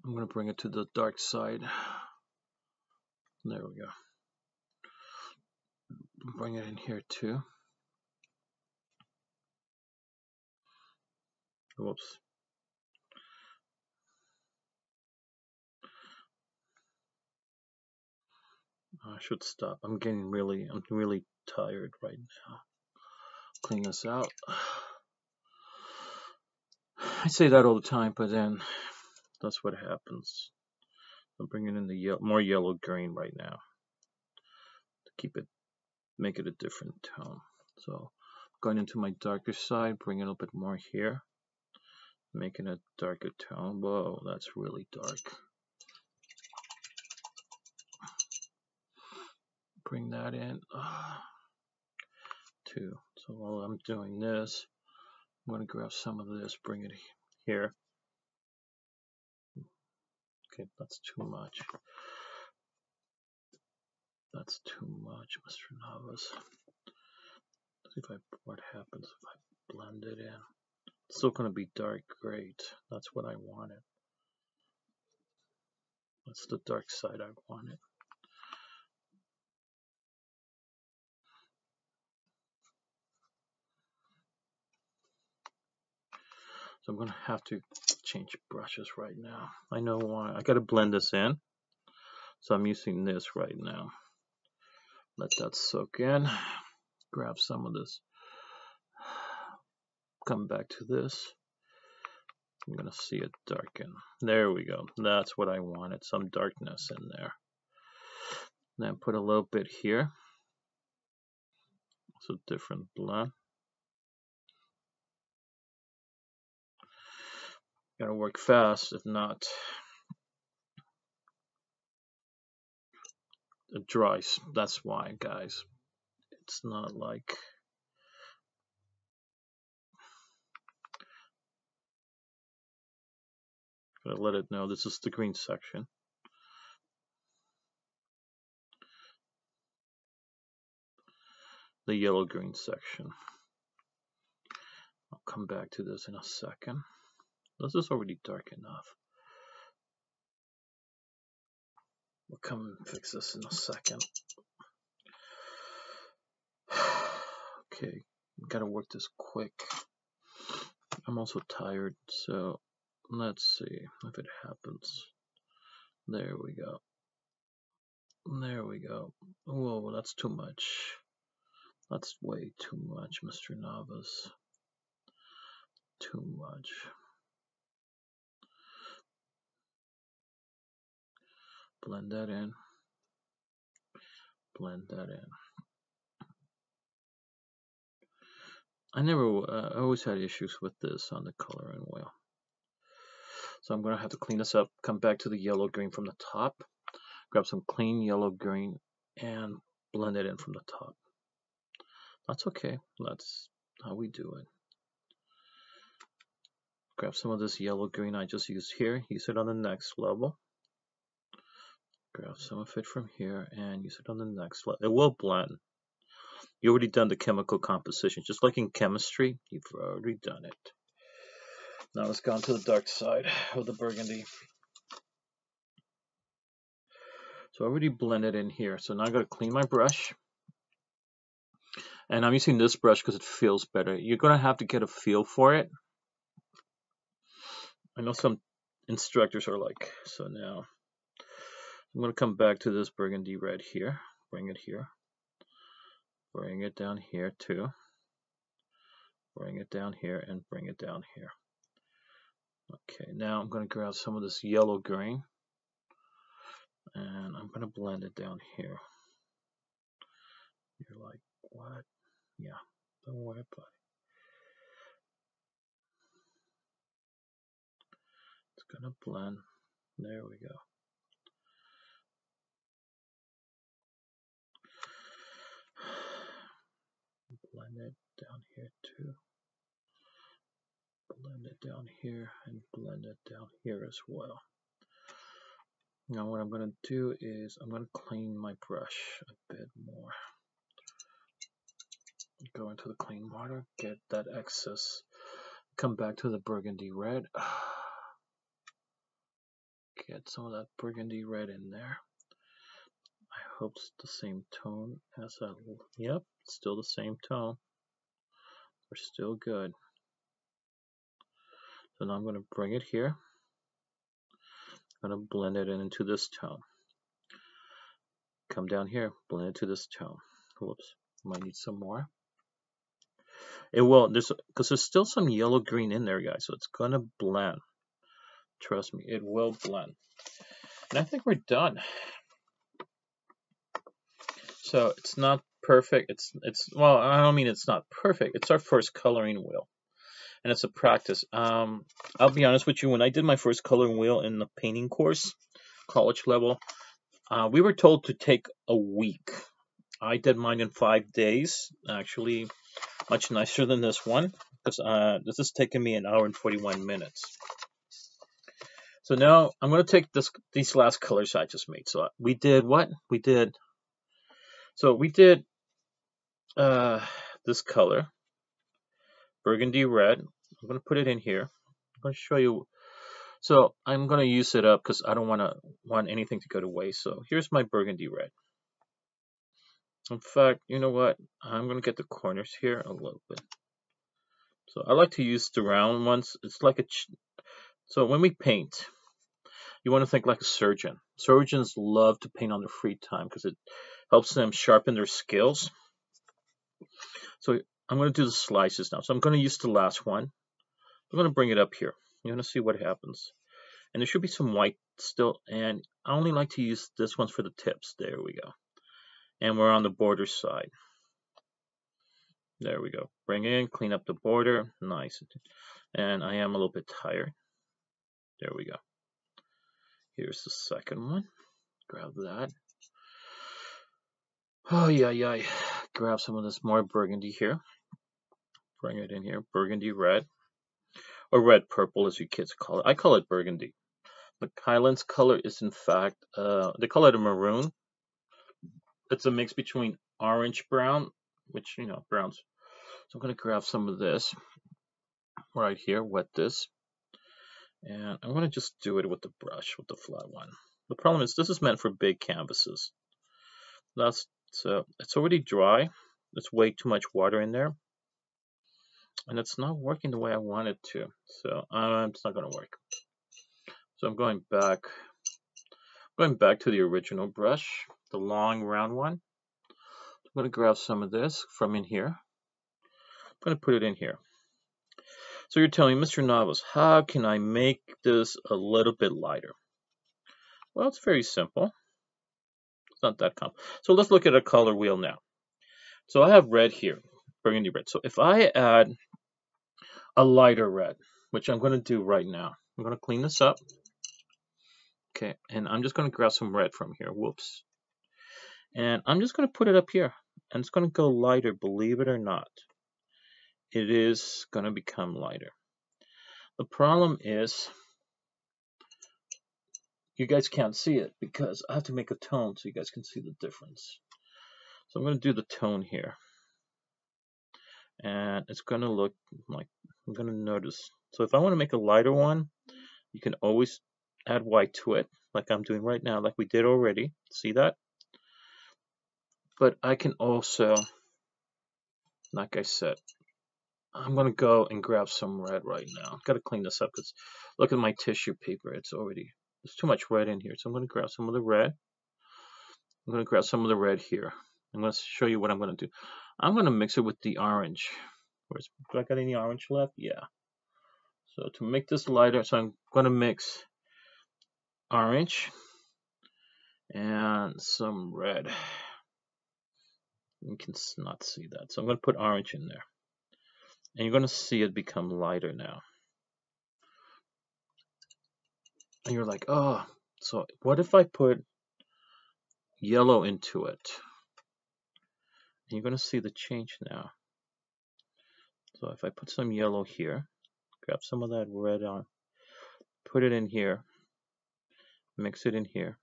I'm going to bring it to the dark side. There we go. Bring it in here too. Whoops. I should stop. I'm really tired right now. Clean this out. I say that all the time, but then that's what happens. I'm bringing in the more yellow green right now to keep it, make it a different tone. So going into my darker side, bring it a little bit more here, making a darker tone. Whoa, that's really dark. Bring that in too. So while I'm doing this, I'm going to grab some of this, bring it here. Okay, that's too much. That's too much, Mr. Navas. Let's see what happens if I blend it in. It's still going to be dark. Great. That's what I wanted. That's the dark side I wanted. So I'm going to have to change brushes right now. I know why. I got to blend this in. So I'm using this right now. Let that soak in. Grab some of this. Come back to this. I'm going to see it darken. There we go. That's what I wanted. Some darkness in there. Then put a little bit here. It's a different blend. Gotta work fast, if not it dries. That's why, guys. It's not like gotta let it know this is the green section. The yellow green section. I'll come back to this in a second. This is already dark enough. We'll come and fix this in a second. Okay, gotta work this quick. I'm also tired, so let's see if it happens. There we go. There we go. Whoa, that's too much. That's way too much, Mr. Navas. Too much. Blend that in. Blend that in. I always had issues with this on the coloring wheel. So I'm going to have to clean this up, come back to the yellow green from the top, grab some clean yellow green and blend it in from the top. That's okay. That's how we do it. Grab some of this yellow green I just used here, use it on the next level. Grab some of it from here and use it on the next level. It will blend. You already done the chemical composition. Just like in chemistry, you've already done it. Now let's go on to the dark side of the burgundy. So I already blended in here. So now I got to clean my brush. And I'm using this brush because it feels better. You're going to have to get a feel for it. I know some instructors are like, so now I'm going to come back to this burgundy red here. Bring it here. Bring it down here too. Bring it down here and bring it down here. Okay, now I'm going to grab some of this yellow green. And I'm going to blend it down here. You're like, what? Yeah, don't worry about it. It's gonna blend. There we go. Blend it down here too. Blend it down here and blend it down here as well. Now what I'm going to do is I'm going to clean my brush a bit more. Go into the clean water, get that excess, come back to the burgundy red. Get some of that burgundy red in there. I hope it's the same tone as that. Yep, still the same tone. We're still good. So now I'm going to bring it here. I'm going to blend it into this tone. Come down here, blend it to this tone. Whoops, might need some more. It will, because there's still some yellow green in there, guys, so it's gonna blend. Trust me, it will blend. And I think we're done. So it's not perfect. It's well, I don't mean it's not perfect. It's our first coloring wheel, and it's a practice. I'll be honest with you. When I did my first coloring wheel in the painting course, college level, we were told to take a week. I did mine in 5 days. Actually, much nicer than this one, because this is taking me an hour and 41 minutes. So now I'm going to take these last colors I just made. So we did what? We did this color, burgundy red. I'm going to put it in here. I'm going to show you. So I'm going to use it up because I don't want anything to go to waste. So here's my burgundy red. In fact, you know what? I'm going to get the corners here a little bit. So I like to use the round ones. It's like so when we paint, you want to think like a surgeon. Surgeons love to paint on their free time because it helps them sharpen their skills. So I'm going to do the slices now. So I'm going to use the last one. I'm going to bring it up here. You're going to see what happens. And there should be some white still. And I only like to use this one for the tips. There we go. And we're on the border side. There we go. Bring in, clean up the border. Nice. And I am a little bit tired. There we go. Here's the second one. Grab that. Oh, yeah. Grab some of this more burgundy here. Bring it in here. Burgundy red. Or red purple, as you kids call it. I call it burgundy. But Kylan's color is, in fact, they call it a maroon. It's a mix between orange brown, which, browns. So I'm going to grab some of this right here, wet this. And I'm going to just do it with the brush, with the flat one. The problem is this is meant for big canvases. So it's already dry. There's way too much water in there. And it's not working the way I want it to. So it's not going to work. So I'm going back to the original brush, the long round one. I'm going to grab some of this from in here. I'm going to put it in here. So you're telling me, Mr. Navas, how can I make this a little bit lighter? Well, it's very simple. It's not that complicated. So let's look at a color wheel now. So I have red here, burgundy red. So if I add a lighter red, which I'm going to do right now, I'm going to clean this up. Okay, and I'm just going to grab some red from here. Whoops. And I'm just going to put it up here. And it's going to go lighter, believe it or not. It is going to become lighter. The problem is you guys can't see it because I have to make a tone so you guys can see the difference. So I'm going to do the tone here. And it's going to look like, I'm going to notice. So if I want to make a lighter one, you can always add white to it, like I'm doing right now, like we did already. See that? But I can also, like I said, I'm going to go and grab some red right now. Got to clean this up because look at my tissue paper. There's too much red in here. So I'm going to grab some of the red. I'm going to grab some of the red here. I'm going to show you what I'm going to do. I'm going to mix it with the orange. Do I got any orange left? Yeah. So to make this lighter, so I'm going to mix orange and some red. You can not see that. So I'm going to put orange in there. And you're going to see it become lighter now. And you're like, oh, so what if I put yellow into it? And you're going to see the change now. So if I put some yellow here, grab some of that red on, put it in here, mix it in here,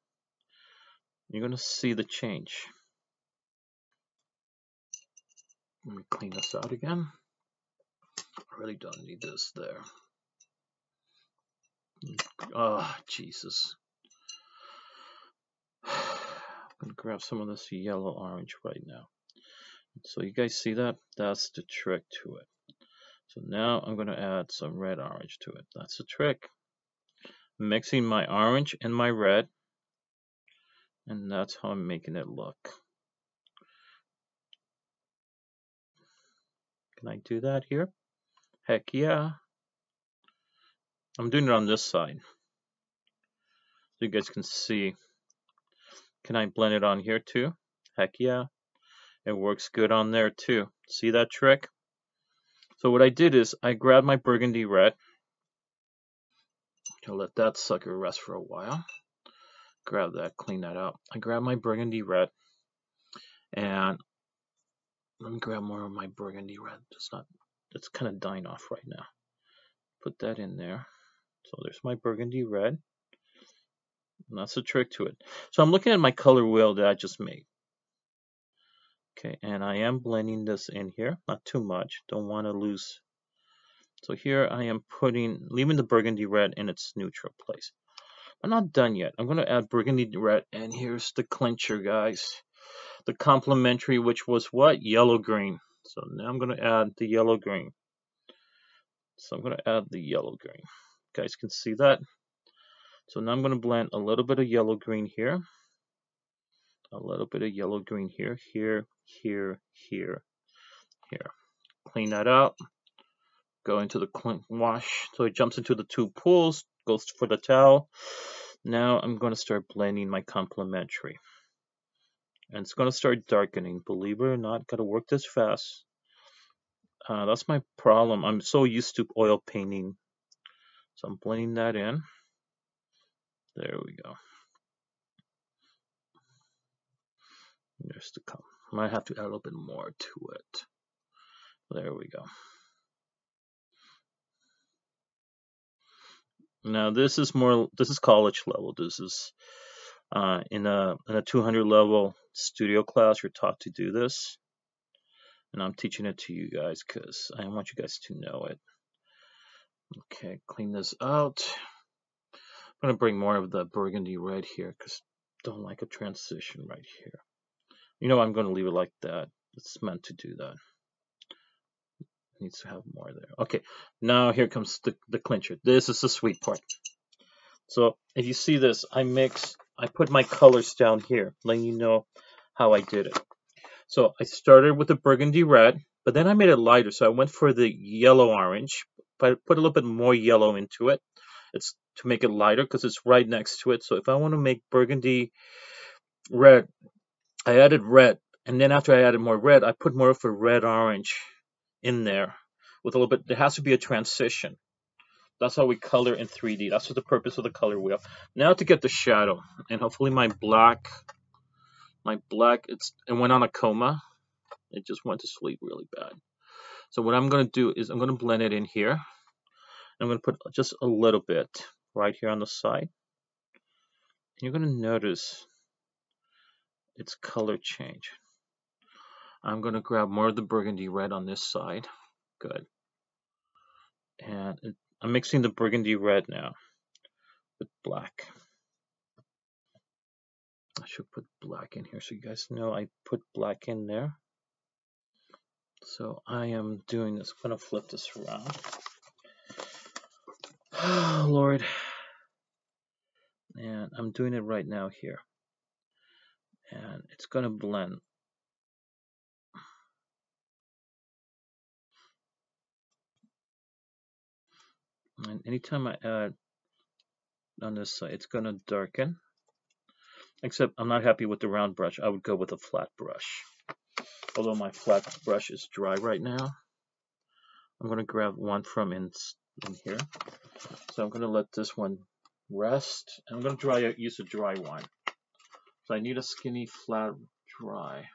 you're going to see the change. Let me clean this out again. I really don't need this there. Oh, Jesus. I'm going to grab some of this yellow orange right now. So you guys see that? That's the trick to it. So now I'm going to add some red orange to it. That's the trick. Mixing my orange and my red. And that's how I'm making it look. Can I do that here? Heck yeah. I'm doing it on this side. So you guys can see. Can I blend it on here too? Heck yeah. It works good on there too. See that trick? So what I did is I grabbed my burgundy red. I'll let that sucker rest for a while. Grab that, clean that out. I grab my burgundy red, and let me grab more of my burgundy red. It's kind of dying off right now. Put that in there. So there's my burgundy red. And that's the trick to it. So I'm looking at my color wheel that I just made. Okay, and I am blending this in here, not too much. Don't want to lose. So here I am leaving the burgundy red in its neutral place. I'm not done yet. I'm going to add burgundy red, and here's the clincher, guys. The complementary, which was what? Yellow green. So now I'm going to add the yellow green. So I'm going to add the yellow green. You guys can see that. So now I'm going to blend a little bit of yellow green here. A little bit of yellow green here, here, here, here, here. Clean that out. Go into the wash. So it jumps into the two pools, goes for the towel. Now I'm going to start blending my complementary. And it's going to start darkening. Believe it or not, got to work this fast. That's my problem. I'm so used to oil painting. So I'm blending that in. There we go. There's the color. I might have to add a little bit more to it. There we go. Now this is college level. This is in a 200 level studio class. You're taught to do this, and I'm teaching it to you guys because I want you guys to know it. Okay, clean this out. I'm gonna bring more of the burgundy red here because I don't like a transition right here. You know, I'm gonna leave it like that. It's meant to do that. Needs to have more there. Okay, now here comes the clincher. This is the sweet part. So if you see this, I put my colors down here, letting you know how I did it. So I started with the burgundy red, but then I made it lighter. So I went for the yellow orange, but I put a little bit more yellow into it. It's to make it lighter because it's right next to it. So if I want to make burgundy red, I added red. And then after I added more red, I put more of a red orange in there with a little bit. There has to be a transition. That's how we color in 3D. That's what the purpose of the color wheel. Now to get the shadow, and hopefully my black, it went on a coma. It just went to sleep really bad. So what I'm going to do is I'm going to blend it in here. I'm going to put just a little bit right here on the side. And you're going to notice its color change. I'm going to grab more of the burgundy red on this side. Good. And I'm mixing the burgundy red now with black. I should put black in here so you guys know I put black in there. So I am doing this. I'm going to flip this around. Oh, Lord. And I'm doing it right now here. And it's going to blend. And anytime I add on this side, it's going to darken. Except I'm not happy with the round brush. I would go with a flat brush. Although my flat brush is dry right now, I'm going to grab one from in here. So I'm going to let this one rest. And I'm going to use a dry one. So I need a skinny, flat, dry.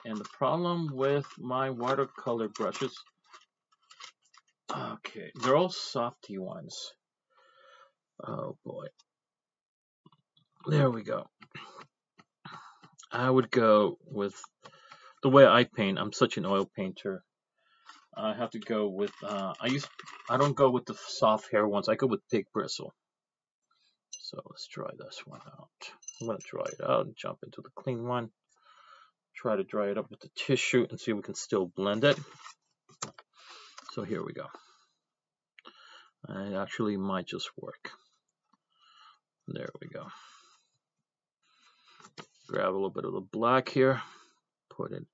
And the problem with my watercolor brushes, okay, they're all softy ones. Oh boy. There we go. I would go with the way I paint. I'm such an oil painter. I have to go with I don't go with the soft hair ones. I go with big bristle. So let's try this one out. I'm gonna dry it out and jump into the clean one. Try to dry it up with the tissue and see if we can still blend it. So here we go. It actually might just work. There we go. Grab a little bit of the black here. Put it.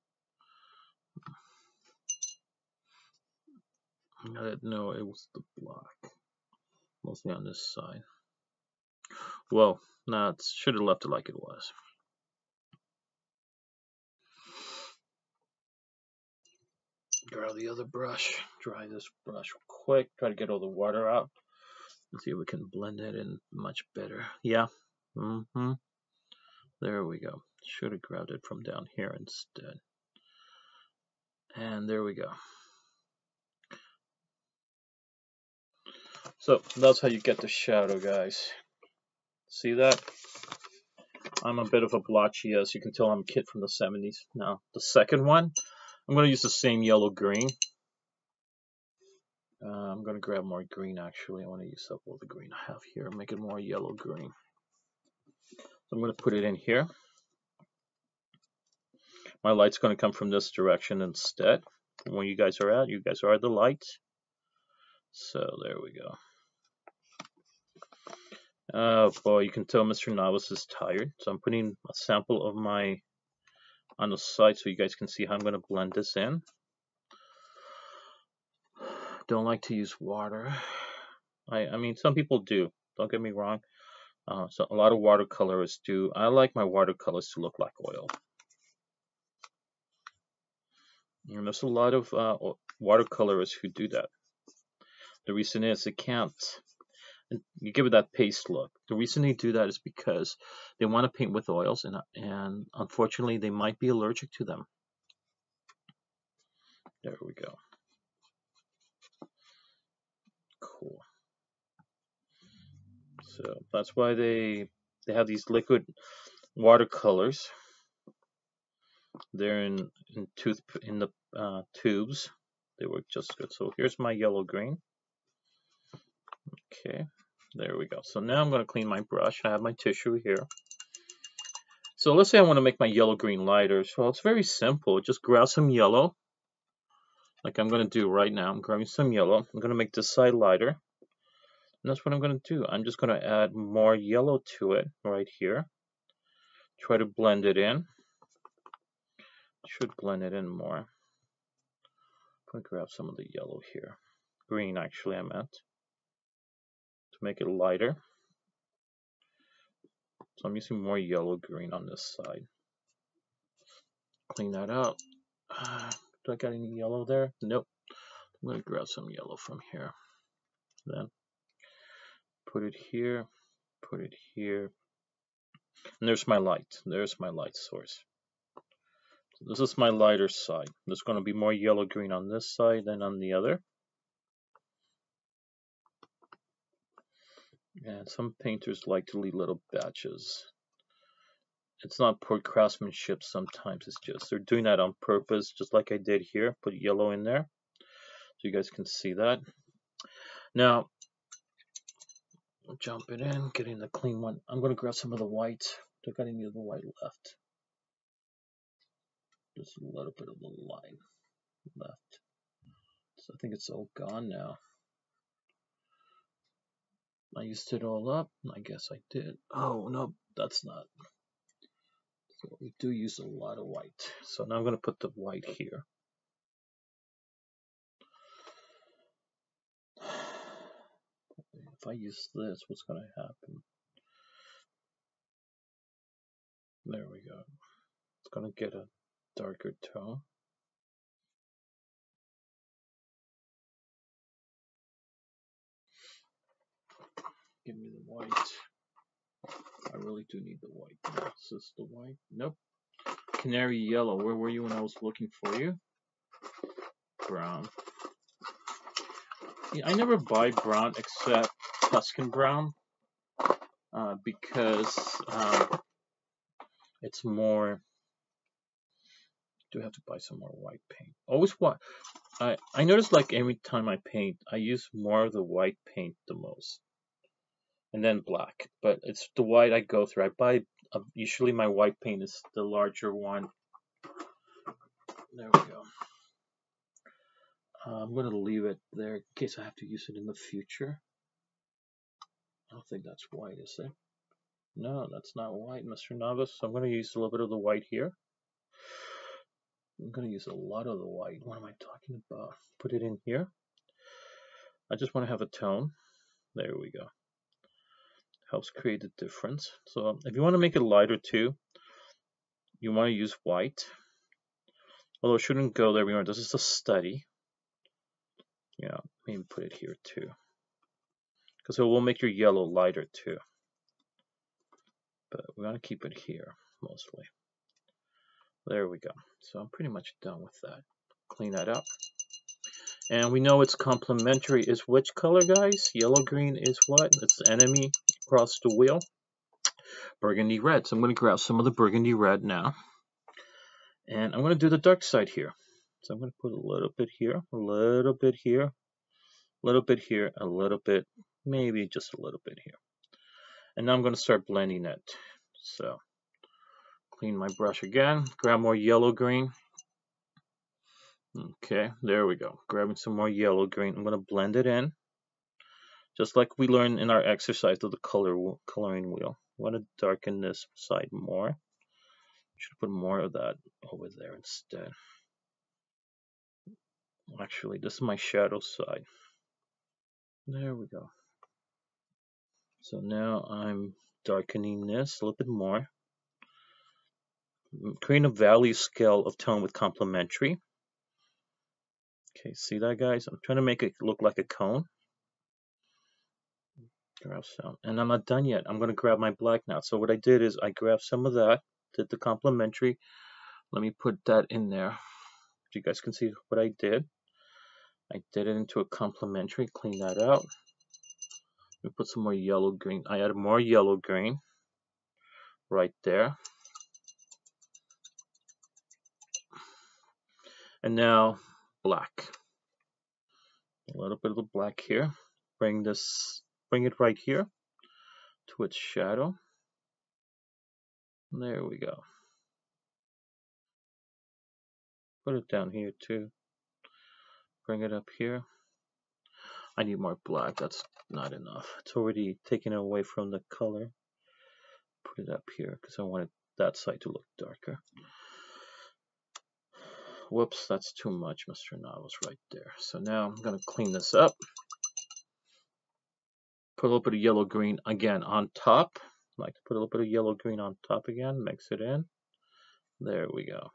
I didn't know it was the black. Mostly on this side. Well, no, it should have left it like it was. Grab the other brush. Dry this brush quick. Try to get all the water out. Let's see if we can blend it in much better. Yeah. There we go. Should have grabbed it from down here instead. And there we go. So that's how you get the shadow, guys. See that? I'm a bit of a blotchy, as you can tell. I'm a kid from the 70s. Now, the second one, I'm going to use the same yellow-green. I'm going to grab more green, actually. I want to use up all the green I have here. Make it more yellow-green. So I'm going to put it in here. My light's going to come from this direction instead. Where you guys are the light. So there we go. Oh boy, you can tell Mr. Navas is tired. So I'm putting a sample of my on the side so you guys can see how I'm going to blend this in. Don't like to use water. I mean, some people do. Don't get me wrong. So a lot of watercolorists do. I like my watercolors to look like oil. And there's a lot of watercolorists who do that. The reason is it can't. You give it that paste look. The reason they do that is because they want to paint with oils, and unfortunately they might be allergic to them. There we go. Cool. So that's why they have these liquid watercolors. They're in the tubes. They work just good. So here's my yellow green. Okay, there we go. So now I'm going to clean my brush. I have my tissue here. So let's say I want to make my yellow green lighter. So it's very simple. Just grab some yellow, like I'm going to do right now. I'm grabbing some yellow. I'm going to make this side lighter. And that's what I'm going to do. I'm just going to add more yellow to it right here. Try to blend it in. Should blend it in more. I'm going to grab some of the yellow here. Green, actually, I meant. To make it lighter. So I'm using more yellow green on this side. Clean that up. Do I got any yellow there? Nope. I'm going to grab some yellow from here. Then put it here. Put it here. And there's my light. There's my light source. So this is my lighter side. There's going to be more yellow green on this side than on the other. And some painters like to leave little batches. It's not poor craftsmanship sometimes. It's just they're doing that on purpose, just like I did here. Put yellow in there so you guys can see that. Now, jump it in, getting the clean one. I'm going to grab some of the white. Don't got any of the white left. Just a little bit of the line left. So I think it's all gone now. I used it all up. I guess I did. Oh, no, that's not. So we do use a lot of white. So now I'm going to put the white here. If I use this, what's going to happen? There we go. It's going to get a darker tone. Give me the white. I really do need the white. Is this the white? Nope. Canary yellow. Where were you when I was looking for you? Brown. Yeah, I never buy brown except Tuscan brown because it's more. Do have to buy some more white paint. Always what I notice, like every time I paint, I use more of the white paint the most, and then black. But it's the white I go through. I buy usually my white paint is the larger one. There we go. I'm gonna leave it there in case I have to use it in the future. I don't think that's white, is it? No, that's not white, Mr. Navas. So I'm gonna use a little bit of the white here. I'm gonna use a lot of the white. What am I talking about? Put it in here. I just want to have a tone. There we go. Helps create the difference. So if you want to make it lighter too, you want to use white. Although it shouldn't go there. This is a study. Yeah, maybe put it here too, because it will make your yellow lighter too. But we want to keep it here mostly. There we go. So I'm pretty much done with that. Clean that up. And we know it's complementary is which color, guys? Yellow green is what? It's the enemy across the wheel. Burgundy red. So I'm going to grab some of the burgundy red now. And I'm going to do the dark side here. So I'm going to put a little bit here, a little bit here, a little bit here, a little bit, maybe just a little bit here. And now I'm going to start blending it. So clean my brush again, grab more yellow green. Okay, there we go. Grabbing some more yellow green. I'm going to blend it in. Just like we learned in our exercise of the coloring wheel. I want to darken this side more. Should put more of that over there instead. Actually, this is my shadow side. There we go. So now I'm darkening this a little bit more. Creating a value scale of tone with complementary. Okay, see that, guys? I'm trying to make it look like a cone. Grab some, and I'm not done yet. I'm going to grab my black now. So what I did is I grabbed some of that, did the complementary. Let me put that in there. You guys can see what I did. I did it into a complementary. Clean that out. We put some more yellow green. I added more yellow green right there. And now black. A little bit of the black here. Bring it right here to its shadow. There we go. Put it down here too. Bring it up here. I need more black. That's not enough. It's already taken away from the color. Put it up here because I wanted that side to look darker. Whoops, that's too much, Mr. Navas, right there. So now I'm going to clean this up. Put a little bit of yellow green again on top. I like to put a little bit of yellow green on top again. Mix it in. There we go.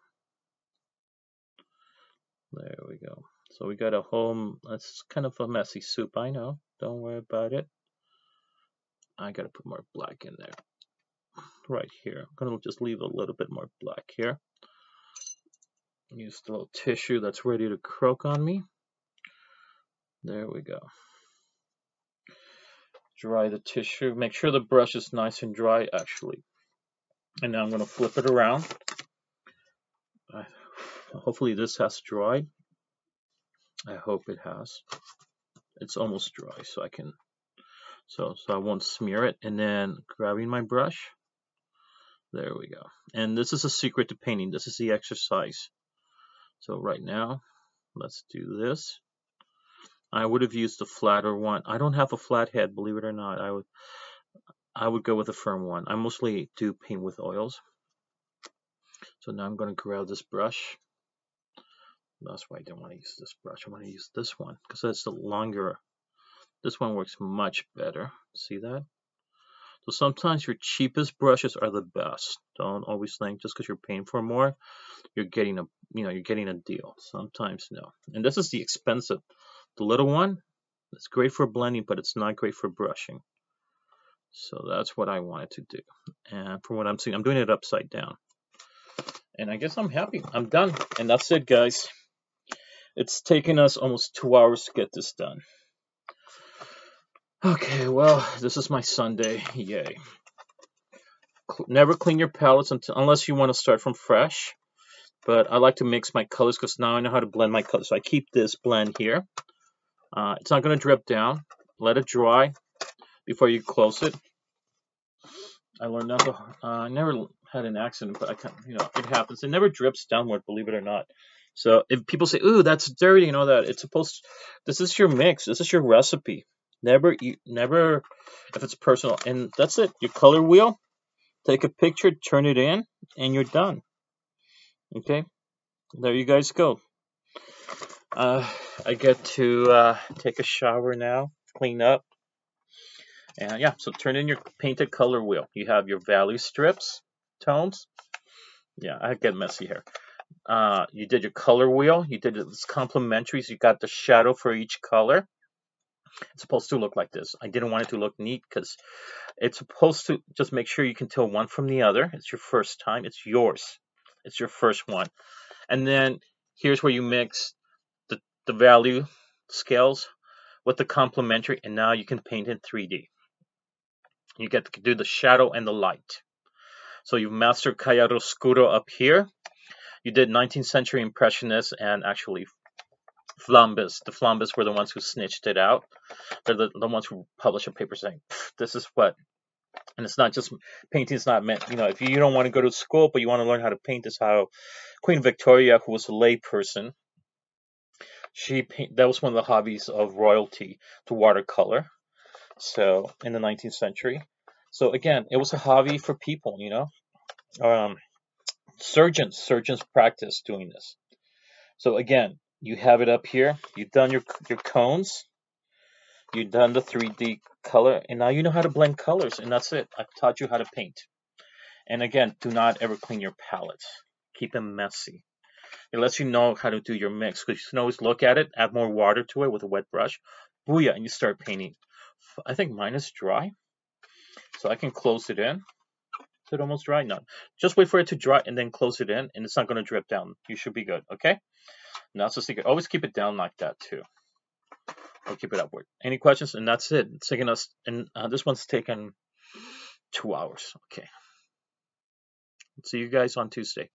There we go. So we got a whole, that's kind of a messy soup, I know. Don't worry about it. I got to put more black in there. Right here. I'm going to just leave a little bit more black here. Use the little tissue that's ready to croak on me. There we go. Dry the tissue. Make sure the brush is nice and dry, actually. And now I'm going to flip it around. Hopefully this has dried. I hope it has. It's almost dry, so I can, so I won't smear it. And then grabbing my brush. There we go. And this is a secret to painting. This is the exercise. So right now, let's do this. I would have used a flatter one. I don't have a flat head, believe it or not. I would go with a firm one. I mostly do paint with oils. So now I'm going to grab this brush. That's why I don't want to use this brush. I want to use this one because it's the longer. This one works much better. See that? So sometimes your cheapest brushes are the best. Don't always think just because you're paying for more, you're getting a deal. Sometimes no. And this is the expensive. The little one, it's great for blending, but it's not great for brushing. So that's what I wanted to do. And from what I'm seeing, I'm doing it upside down. And I guess I'm happy. I'm done. And that's it, guys. It's taken us almost 2 hours to get this done. Okay, well, this is my Sunday. Yay. Never clean your palettes unless you want to start from fresh. But I like to mix my colors because now I know how to blend my colors. So I keep this blend here. It's not going to drip down. Let it dry before you close it. I learned that. I never had an accident, but it happens. It never drips downward, believe it or not. So if people say, "Ooh, that's dirty," it's supposed. This is your mix. This is your recipe. Never, if it's personal. And that's it. Your color wheel. Take a picture, turn it in, and you're done. Okay, there you guys go. I get to take a shower now, clean up. And yeah, so turn in your painted color wheel. You have your value strips, tones. Yeah, I get messy here. You did your color wheel. You did this complementary. So you got the shadow for each color. It's supposed to look like this. I didn't want it to look neat because it's supposed to just make sure you can tell one from the other. It's your first time. It's yours. It's your first one. And then here's where you mix the value scales with the complementary, and now you can paint in 3D. You get to do the shadow and the light. So you mastered Chiaroscuro up here. You did 19th century Impressionists and actually Flambis. The Flambis were the ones who snitched it out. They're the ones who publish a paper saying, this is what. And it's not just painting. It's not meant, if you don't want to go to school, but you want to learn how to paint, this how Queen Victoria, who was a lay person, that was one of the hobbies of royalty, to watercolor. So in the 19th century. So again, it was a hobby for people, surgeons practice doing this. So again, you have it up here. You've done your cones. You've done the 3D color, and now you know how to blend colors, and that's it. I've taught you how to paint. And again, do not ever clean your palettes. Keep them messy. It lets you know how to do your mix, because you can always look at it, add more water to it with a wet brush, booyah, and you start painting. I think mine is dry, so I can close it in. Is it almost dry? No. Just wait for it to dry and then close it in, and it's not going to drip down. You should be good, okay? And that's the secret. Always keep it down like that, too. Or keep it upward. Any questions? And that's it. It's taking us, and this one's taken 2 hours. Okay. See you guys on Tuesday.